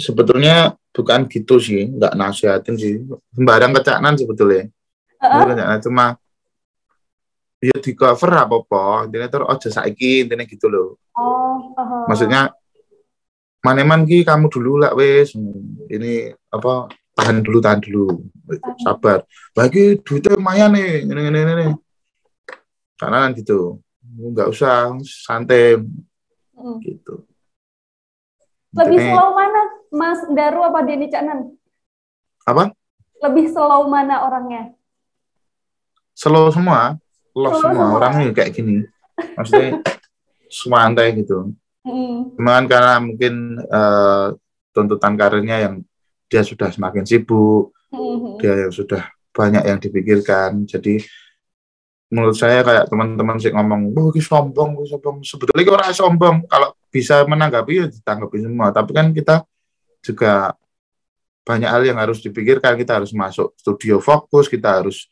Sebetulnya bukan gitu sih, nggak nasihatin sih, sembarang ke Caknan sebetulnya. Cuma ya di cover apa-apa, intinya terus ojo saiki, intinya gitu loh. Maksudnya maneman ki kamu dulu lah wes, ini tahan dulu, sabar. Bagi duitnya lumayan nih, ini. Karena kan gitu, nggak usah santai, gitu. Lebih slow mana Mas Daru apa Denny Caknan? Apa? Lebih slow mana orangnya? Slow semua. Semua orang ini kayak gini, maksudnya santai gitu. Cuman karena mungkin tuntutan karirnya yang dia sudah semakin sibuk, dia yang sudah banyak yang dipikirkan. Jadi menurut saya kayak teman-teman sih ngomong, sombong. Sebetulnya orang sombong, kalau bisa menanggapi ya ditanggapi semua. Tapi kan kita juga banyak hal yang harus dipikirkan. Kita harus masuk studio fokus, kita harus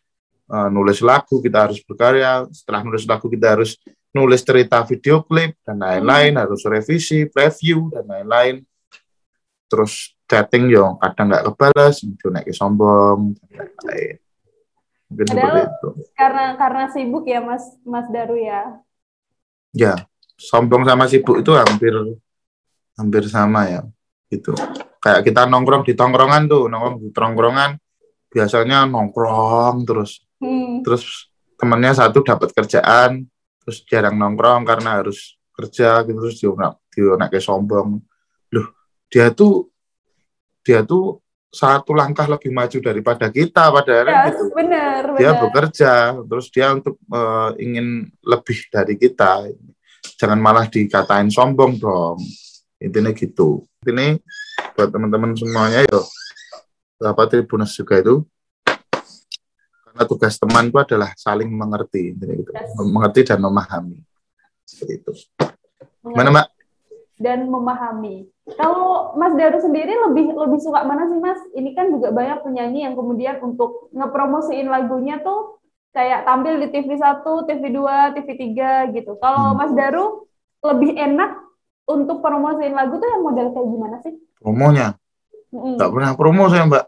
nulis lagu, kita harus berkarya. Setelah nulis lagu kita harus nulis cerita video klip dan lain-lain, harus revisi, preview dan lain-lain. Terus chatting yo kadang nggak kebalas, itu naik sombong dan lain-lain. Mungkin seperti itu. Karena sibuk ya Mas Daru ya. Ya, sombong sama sibuk itu hampir sama ya. Gitu. Kayak kita nongkrong di tongkrongan biasanya nongkrong terus. Terus temannya satu dapat kerjaan, terus jarang nongkrong karena harus kerja gitu, terus dia naik sombong. Loh, dia tuh satu langkah lebih maju daripada kita padahal gitu. Bener. Dia bekerja, terus dia untuk ingin lebih dari kita. Jangan malah dikatain sombong dong. Intinya gitu. Ini buat teman-teman semuanya Tribuners juga itu. Karena tugas teman itu adalah saling mengerti, gitu. Mengerti dan memahami. Seperti itu. Mana Mbak? Dan memahami. Kalau Mas Daru sendiri lebih suka mana sih Mas? Ini kan juga banyak penyanyi yang kemudian untuk ngepromosiin lagunya tuh kayak tampil di TV1, TV2, TV3 gitu. Kalau Mas Daru lebih enak untuk promosiin lagu tuh yang model kayak gimana sih? Promonya? Nggak pernah promo saya, Mbak.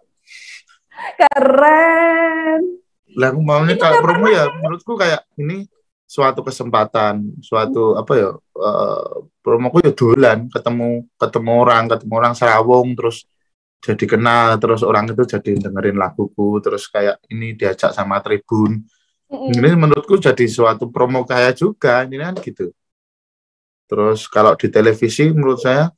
Keren. Lah aku maunya kalau promo ya menurutku kayak ini suatu kesempatan, suatu apa ya, promoku ya dolan, ketemu orang Sarawung, terus jadi kenal, terus orang itu jadi dengerin laguku, terus kayak ini diajak sama Tribun. Ini menurutku jadi suatu promo kaya juga, ini kan gitu. Terus kalau di televisi menurut saya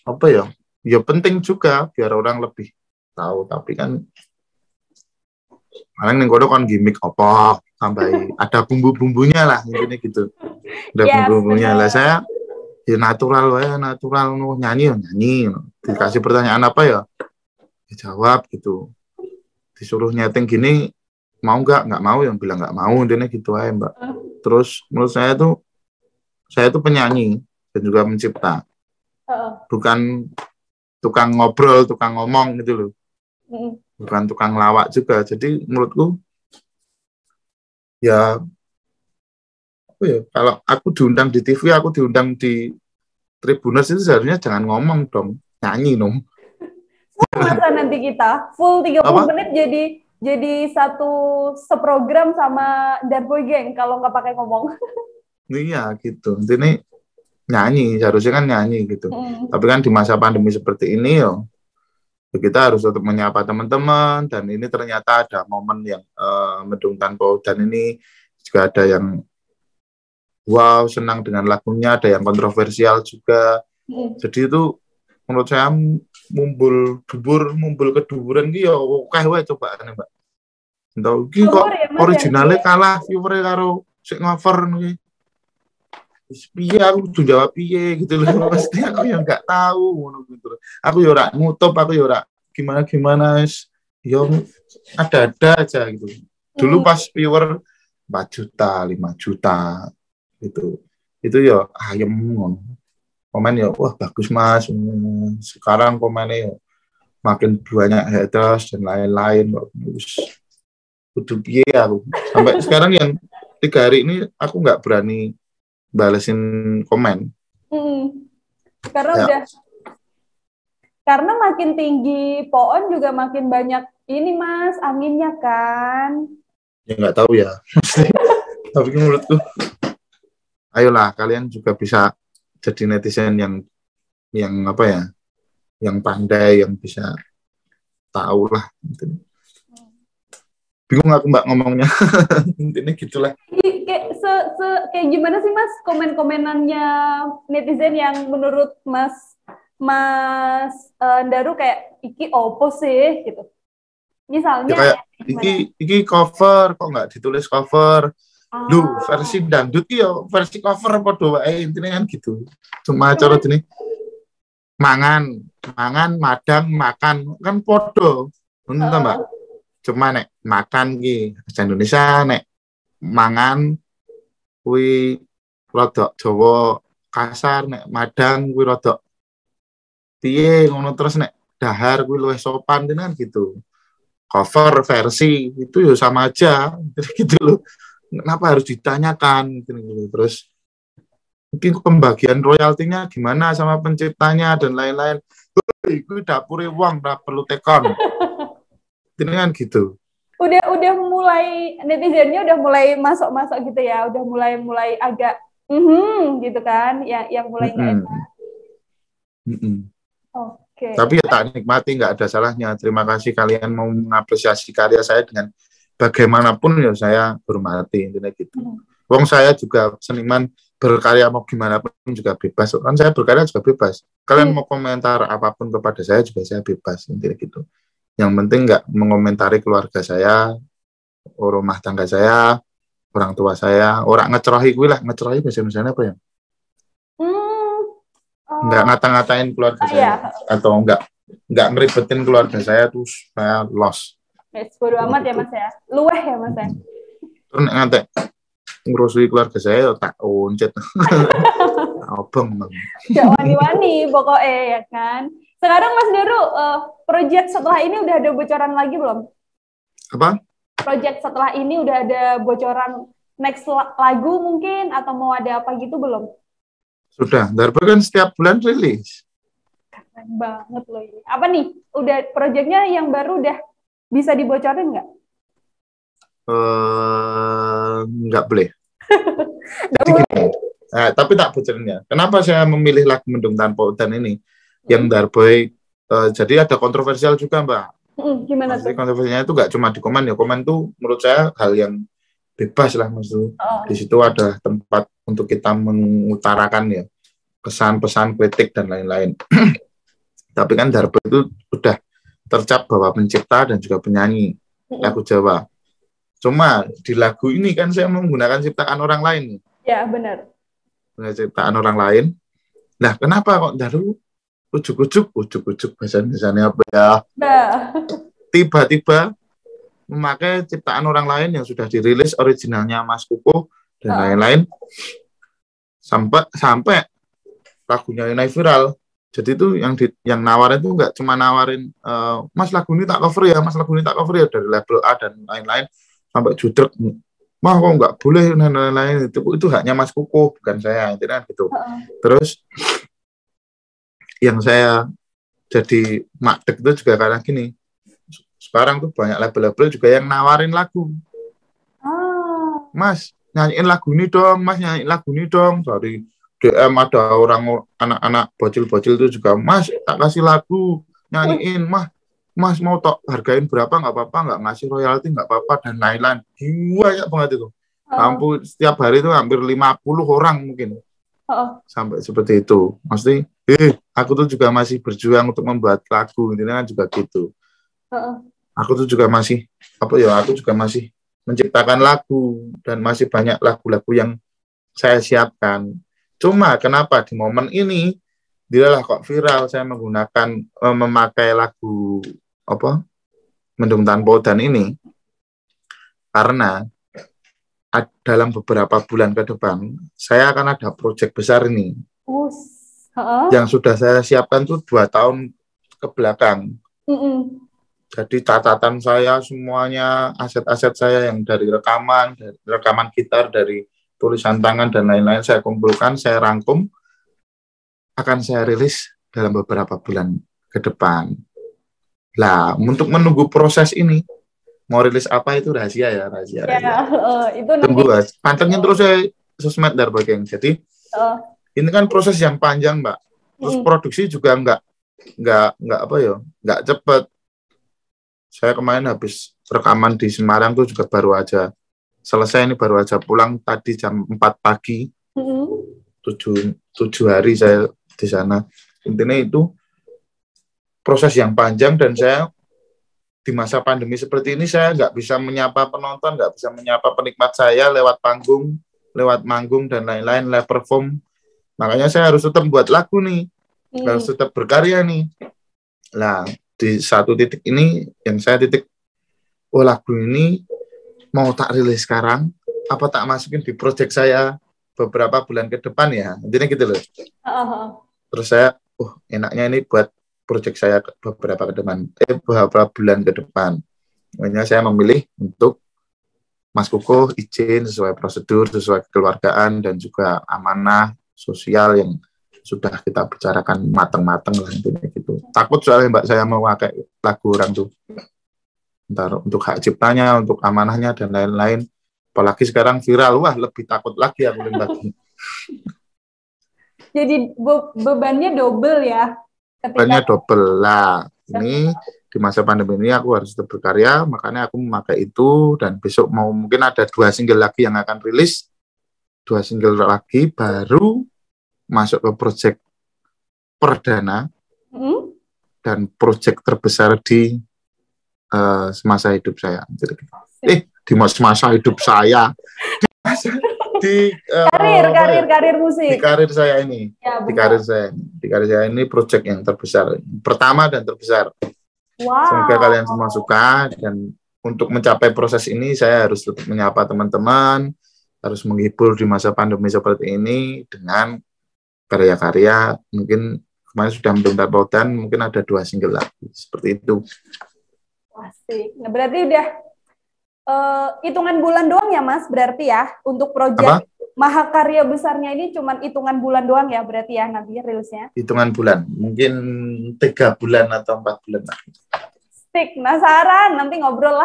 apa ya? Ya penting juga biar orang lebih tahu, tapi kan paling ning kono kan gimmick apa tambahi ada bumbu-bumbunya lah intinya gitu. Ada bumbu-bumbunya lah. Saya ya natural nyanyi. Dikasih pertanyaan apa ya dijawab gitu. Disuruh nyeting gini mau nggak mau, yang bilang nggak mau, intinya gitu aja Mbak. Terus menurut saya tuh penyanyi dan juga mencipta, bukan tukang ngobrol, tukang ngomong gitu loh, bukan tukang lawak juga. Jadi menurutku ya apa ya, kalau aku diundang di TV, aku diundang di Tribuners itu seharusnya jangan ngomong dong, nyanyi dong. Masa nanti kita full 30 menit jadi satu seprogram sama Darboy Gang kalau nggak pakai ngomong. Iya gitu. Intinya nyanyi, seharusnya kan nyanyi gitu. Tapi kan di masa pandemi seperti ini yo, kita harus tetap menyapa teman-teman, dan ini ternyata ada momen yang mendung tanpa dan ini juga ada yang wow senang dengan lagunya, ada yang kontroversial juga. Jadi itu menurut saya mumbul keduburan ki ya akeh wae cobaan Mbak. Entah iki kok originalnya kalah viewer karo sik ngover iki. Piye aku kudu jawab piye gitu loh. Pasti aku yang enggak tahu ngono gitu. Aku ya ora ngutup, aku ya ora gimana ya ada aja gitu. Dulu pas viewer 4 juta, 5 juta gitu. Itu ya ayem ngono. Komen ya wah bagus Mas. Sekarang komennya ya makin banyak haters dan lain-lain. Udah piye aku. Sampai sekarang yang 3 hari ini aku nggak berani balesin komen. Karena makin tinggi pohon juga makin banyak ini Mas anginnya kan. Ya nggak tahu ya. Tapi menurutku ayolah kalian juga bisa jadi netizen yang apa ya, yang pandai, yang bisa tahu lah gitu. Bingung aku Mbak ngomongnya. Intinya gitulah. Kayak gimana sih Mas komen-komenannya netizen yang menurut Mas Daru kayak iki opo sih gitu. Misalnya ya kayak iki cover kok nggak ditulis cover. Lu versi dangdut yo versi cover podo wae intine kan gitu. Cuma cara ini mangan madang makan kan podo. Ngono Mbak. Cuma nek makan ki bahasa Indonesia, nek mangan kuwi rodok Jawa kasar, nek madang kuwi rodok piye ngono, terus nek dahar kuwi luwih sopan kan gitu. Cover versi itu ya sama aja gitu loh. Kenapa harus ditanyakan gitu. Terus mungkin pembagian royaltinya gimana sama penciptanya dan lain-lain. Kuwi dapure wong ora perlu tekon. Ini kan gitu. Udah mulai netizennya udah mulai masuk gitu ya, udah mulai agak gitu kan, yang mulai nggak enak. Oke. Tapi ya tak nikmati, nggak ada salahnya. Terima kasih kalian mau mengapresiasi karya saya dengan bagaimanapun ya saya hormati intinya gitu. Wong saya juga seniman, berkarya mau gimana pun juga bebas. Kan saya berkarya juga bebas. Kalian mau komentar apapun kepada saya juga saya bebas intinya gitu. Yang penting nggak mengomentari keluarga saya, rumah tangga saya, orang tua saya, orang ngecerohi gue lah, ngecerohi misalnya apa ya? Nggak ngata-ngatain keluarga saya, atau nggak ngeribetin keluarga saya, terus saya lost. Bodo amat ya Mas ya, luweh ya Mas ya. Terus ngantek ngurusi keluarga saya, tak uncet. Obong bang. Gak wani-wani pokoknya ya kan. Sekarang Mas Daru, proyek setelah ini udah ada bocoran lagi belum? Apa? project setelah ini udah ada bocoran next lagu mungkin atau mau ada apa gitu belum? Sudah, Darboy kan setiap bulan rilis. Keren banget loh ini. Apa nih? Udah projectnya yang baru udah bisa dibocorin nggak? Nggak boleh. Jadi gini, tapi tak bocorinnya. Kenapa saya memilih lagu Mendung Tanpa Udan ini? Yang Darboy, jadi ada kontroversial juga, Mbak. Gimana Maksudnya tuh? kontroversinya itu nggak cuma di komen ya. Komen tuh menurut saya hal yang bebas lah, maksudnya. Di situ ada tempat untuk kita mengutarakan ya pesan-pesan, kritik dan lain-lain. Tapi kan Darboy itu sudah tercap bahwa pencipta dan juga penyanyi lagu Jawa. Cuma di lagu ini kan saya menggunakan ciptaan orang lain. Ya, benar. Ciptaan orang lain. Nah, kenapa kok Daru ujuk-ujuk bahasanya apa ya? Nah. Tiba-tiba memakai ciptaan orang lain yang sudah dirilis originalnya Mas Kukuh dan lain-lain. Sampai lagunya ini viral. Jadi itu yang nawarin itu nggak cuma nawarin Mas lagu ini tak cover ya, Mas lagu ini tak cover ya dari label A dan lain-lain sampai judrek. Mah kok nggak boleh dan lain-lain itu haknya Mas Kukuh bukan saya intinya gitu. Terus yang saya jadi makdek itu juga karena gini. Sekarang tuh banyak label-label juga yang nawarin lagu. Mas nyanyiin lagu ini dong, Mas nyanyiin lagu ini dong. Dari DM ada orang anak-anak bocil-bocil itu juga, Mas tak kasih lagu nyanyiin, Mas mau tok hargain berapa nggak apa-apa, nggak ngasih royalti nggak apa-apa dan lain-lain. Banyak banget itu. Hampir setiap hari itu hampir 50 orang mungkin. Sampai seperti itu. Maksudnya, aku tuh juga masih berjuang untuk membuat lagu, intinya kan juga gitu. Aku tuh juga masih aku juga masih menciptakan lagu dan masih banyak lagu-lagu yang saya siapkan. Cuma kenapa di momen ini dialah kok viral saya memakai lagu Mendung Tanpa Udan ini karena dalam beberapa bulan ke depan saya akan ada proyek besar ini yang sudah saya siapkan tuh 2 tahun ke belakang. Jadi catatan saya semuanya, aset-aset saya yang dari rekaman gitar, dari tulisan tangan dan lain-lain saya kumpulkan, saya rangkum, akan saya rilis dalam beberapa bulan ke depan. Lah, untuk menunggu proses ini, mau rilis apa itu rahasia ya. Itu tunggu, pantengin terus saya sosmed Darboy Gang. Jadi ini kan proses yang panjang, Mbak. Terus produksi juga nggak cepet. Saya kemarin habis rekaman di Semarang tuh juga baru aja selesai, ini baru aja pulang tadi jam 4 pagi. 7 hari saya di sana. Intinya itu proses yang panjang dan saya di masa pandemi seperti ini saya nggak bisa menyapa penonton, nggak bisa menyapa penikmat saya lewat panggung, lewat manggung dan lain-lain, live perform. Makanya saya harus tetap buat lagu nih, harus tetap berkarya nih. Nah, di satu titik ini yang saya lagu ini mau tak rilis sekarang, apa tak masukin di project saya beberapa bulan ke depan ya, intinya gitu loh. Terus saya, enaknya ini buat project saya beberapa bulan ke depan. Makanya saya memilih untuk Mas Kukuh izin sesuai prosedur, sesuai kekeluargaan dan juga amanah sosial yang sudah kita bicarakan matang-matang lah intinya gitu. Takut soalnya Mbak saya mau pakai lagu orang tuh. Entar untuk hak ciptanya, untuk amanahnya dan lain-lain. Apalagi sekarang viral, wah lebih takut lagi aku lagi. Jadi bebannya double ya. Bebannya double lah. Ini di masa pandemi ini aku harus tetap berkarya, makanya aku memakai itu dan besok mungkin ada 2 single lagi yang akan rilis. 2 single lagi baru masuk ke project perdana dan project terbesar di semasa hidup saya. Di masa hidup saya. Karir musik. Di karir saya ini. Ya, di karir saya ini project yang terbesar, pertama dan terbesar. Wow. Semoga kalian semua suka dan untuk mencapai proses ini saya harus tetap menyapa teman-teman, harus menghibur di masa pandemi seperti ini dengan karya-karya. Mungkin kemarin sudah Mendung Tanpa Udan, mungkin ada 2 single lagi seperti itu. Asik. Nah, berarti udah hitungan bulan doang ya Mas, berarti ya untuk proyek Apa? Mahakarya besarnya ini cuman hitungan bulan doang ya berarti ya nanti rilisnya. Hitungan bulan, mungkin 3 bulan atau 4 bulan. Stik, penasaran, nanti ngobrol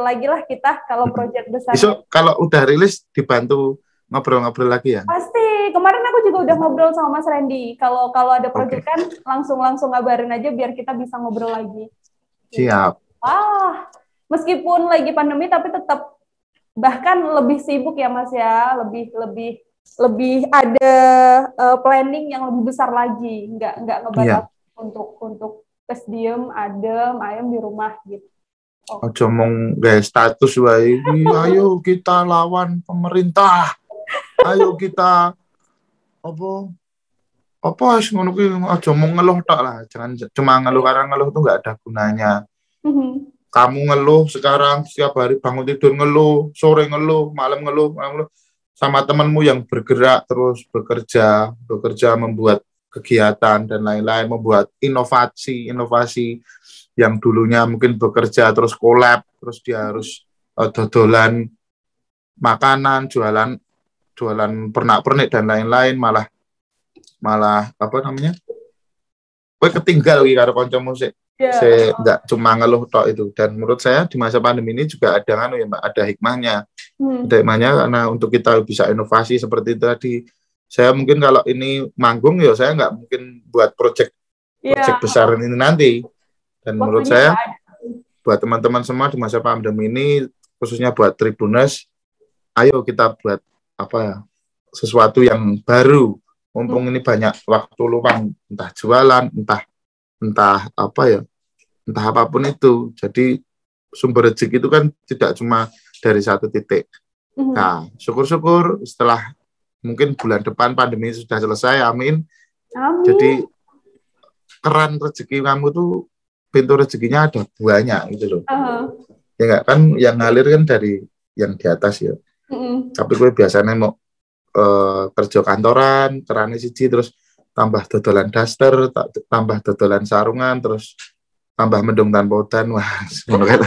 lagi lah kita kalau proyek besar. Besok kalau udah rilis dibantu ngobrol-ngobrol lagi ya. Pasti, kemarin aku juga udah ngobrol sama Mas Randy. Kalau ada proyek kan langsung ngabarin aja biar kita bisa ngobrol lagi. Siap. Wah, meskipun lagi pandemi tapi tetap bahkan lebih sibuk ya Mas ya, lebih ada planning yang lebih besar lagi, nggak ngebatas untuk tes diem, adem, ayam di rumah gitu. Ojo mong guys status wae. Ayo kita lawan pemerintah. Ayo kita apa wis ngono kuwi aja mong ngeluh tok lah. Jangan cuma ngeluh karena ngeluh itu enggak ada gunanya. Kamu ngeluh sekarang setiap hari bangun tidur ngeluh, sore ngeluh, malam ngeluh, sama temanmu yang bergerak terus bekerja membuat kegiatan dan lain-lain, membuat inovasi yang dulunya mungkin bekerja terus collab, terus dia harus dodolan makanan, jualan pernak-pernik dan lain-lain, malah apa namanya? Kowe ketinggal iki karo kanca musik. Saya enggak cuma ngeluh tok itu. Dan menurut saya di masa pandemi ini juga ada ada hikmahnya. Ada hikmahnya karena untuk kita bisa inovasi seperti itu tadi. Saya mungkin kalau ini manggung ya saya nggak mungkin buat project besar ini nanti. Dan menurut saya buat teman-teman semua di masa pandemi ini khususnya buat Tribuners, ayo kita buat sesuatu yang baru. Mumpung ini banyak waktu luang, entah jualan, entah apapun itu. Jadi sumber rezeki itu kan tidak cuma dari satu titik. Nah, syukur-syukur setelah mungkin bulan depan pandemi sudah selesai, amin. Jadi keran rezeki kamu tuh, pintu rezekinya ada banyak gitu loh. Ya enggak kan, yang ngalir kan dari yang di atas ya. Tapi gue biasanya mau kerja kantoran, kerane siji, terus tambah dodolan daster, tambah dodolan sarungan, terus tambah mendung tanpa udan. Wah, ngono kae.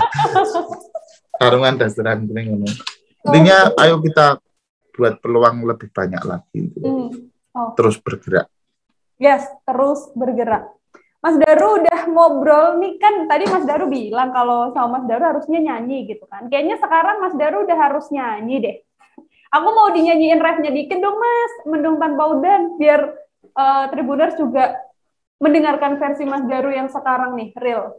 Sarungan dasteran ngono. Intinya ayo kita buat peluang lebih banyak lagi. Terus bergerak. Yes, terus bergerak. Mas Daru udah ngobrol nih kan, tadi Mas Daru bilang kalau sama Mas Daru harusnya nyanyi gitu kan. Kayaknya sekarang Mas Daru udah harus nyanyi deh. Aku mau dinyanyiin refnya dikit dong Mas, Mendung Tanpa Udan, biar Tribuners juga mendengarkan versi Mas Daru yang sekarang nih, real.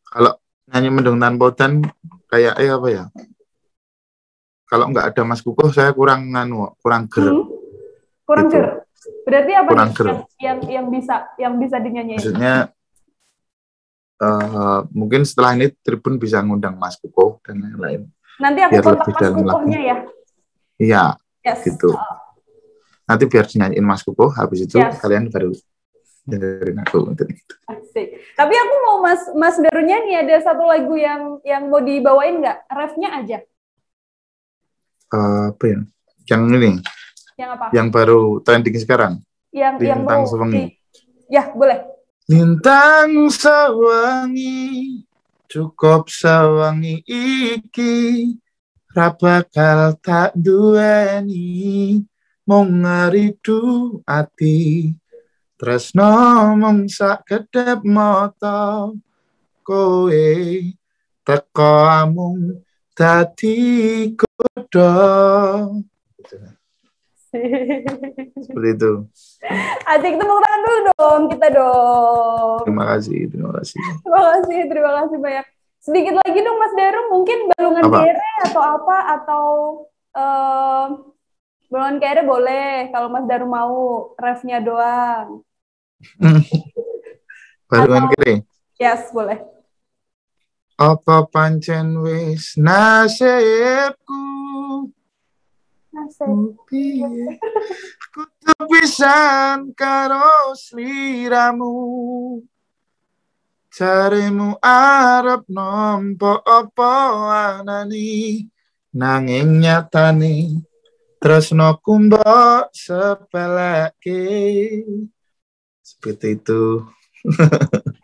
Kalau nyanyi Mendung Tanpa Udan kayak apa ya? Kalau nggak ada Mas Kukuh saya kurang ger. Kurang gitu. ger. Berarti apa yang bisa dinyanyiin? Maksudnya mungkin setelah ini Tribun bisa ngundang Mas Kukuh dan lain-lain. Nanti aku kontak Mas Kukuhnya ya. Iya. Yes. Gitu. Nanti biar dinyanyiin Mas Kukuh, habis itu kalian baru dengerin aku gitu. Asik. Tapi aku mau Mas Daru nyanyi, ada satu lagu yang mau dibawain nggak? Refnya aja. Apa ya? Yang ini. Yang apa? Yang baru trending sekarang. Lintang Sewangi. Ya, boleh. Lintang sewangi, cukup sewangi iki, ra bakal tak duweni, mung ngeridu ati, tresno mung sak kedep mata, kowe teko amung dadi kodho. Seperti itu. Asik, tepuk tangan dulu dong kita dong. Terima kasih. Terima kasih banyak. Sedikit lagi dong Mas Daru, mungkin balungan kere atau apa, atau balungan kere boleh kalau Mas Daru mau, refnya doang. Balungan kere? Yes, boleh. Apa pancen wis nasibku, kudu pisan karo sliramu, carimu arep nampa apa anani, nanging nyatani tresnoku mbok sepeleke. Seperti itu.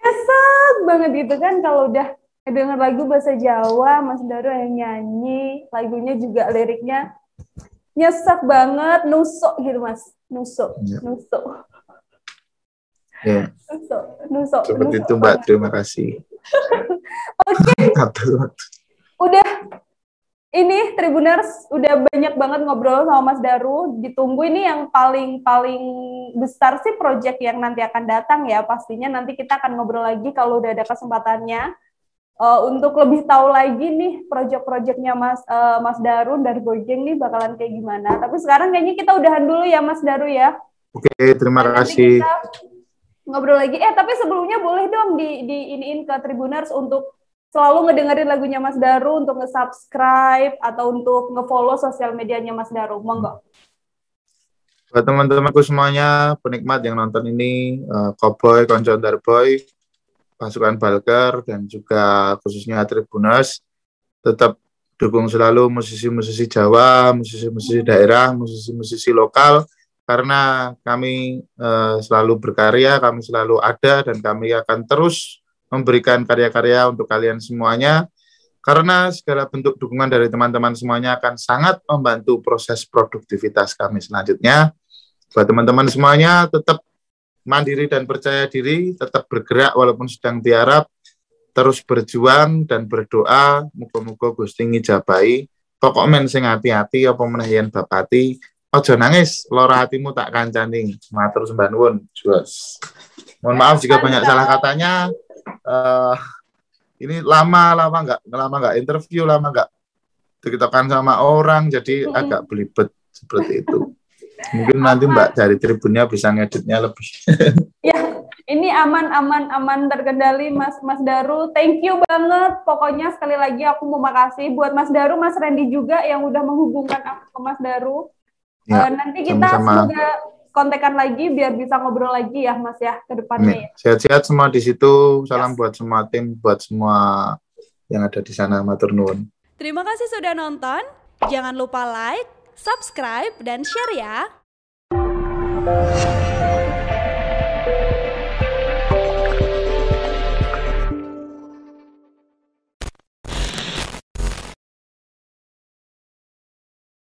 Kesel banget gitu kan kalau udah Denger lagu bahasa Jawa, Mas Daru yang nyanyi, lagunya juga liriknya nyesek banget, nusuk gitu Mas, nusuk. Ya, Nusuk seperti itu Mbak, terima kasih. Oke. Atur. Udah, ini Tribuners udah banyak banget ngobrol sama Mas Daru. Ditunggu ini yang paling besar sih project yang nanti akan datang ya. Pastinya nanti kita akan ngobrol lagi kalau udah ada kesempatannya. Untuk lebih tahu lagi nih project-projectnya Mas Daru dari Gojeng nih bakalan kayak gimana. Tapi sekarang kayaknya kita udahan dulu ya Mas Daru ya. Oke, terima kasih. Kita ngobrol lagi. Tapi sebelumnya boleh dong iniin ke Tribuners untuk selalu ngedengerin lagunya Mas Daru, untuk nge-subscribe atau untuk nge-follow sosial medianya Mas Daru. Monggo. Buat teman-temanku semuanya, penikmat yang nonton ini, Cowboy, Konco Darboy, pasukan Balker, dan juga khususnya Tribuners, tetap dukung selalu musisi-musisi Jawa, musisi-musisi daerah, musisi-musisi lokal, karena kami selalu berkarya, kami selalu ada, dan kami akan terus memberikan karya-karya untuk kalian semuanya, karena segala bentuk dukungan dari teman-teman semuanya akan sangat membantu proses produktivitas kami selanjutnya. Buat teman-teman semuanya, tetap mandiri dan percaya diri, tetap bergerak walaupun sedang tiarap, terus berjuang dan berdoa, muga-muga Gusti ngijabahi. Pokok men sing hati-hati apa meneh yen bapati, aja nangis, lara hatimu tak kancani. Matur sembah nuwun, Jos. Mohon maaf jika banyak salah katanya. Ini lama nggak interview, lama nggak tiktokan sama orang, jadi agak belibet seperti itu. Mungkin nanti Mbak dari Tribunnya bisa ngeditnya lebih. Ya, ini aman terkendali Mas Daru. Thank you banget. Pokoknya sekali lagi aku mau makasih buat Mas Daru, Mas Randy juga yang udah menghubungkan aku ke Mas Daru. Ya, nanti kita semoga kontekan lagi biar bisa ngobrol lagi ya Mas ya ke depannya. Sehat-sehat semua di situ. Salam buat semua tim, buat semua yang ada di sana. Matur nuwun. Terima kasih sudah nonton. Jangan lupa like, subscribe, dan share ya.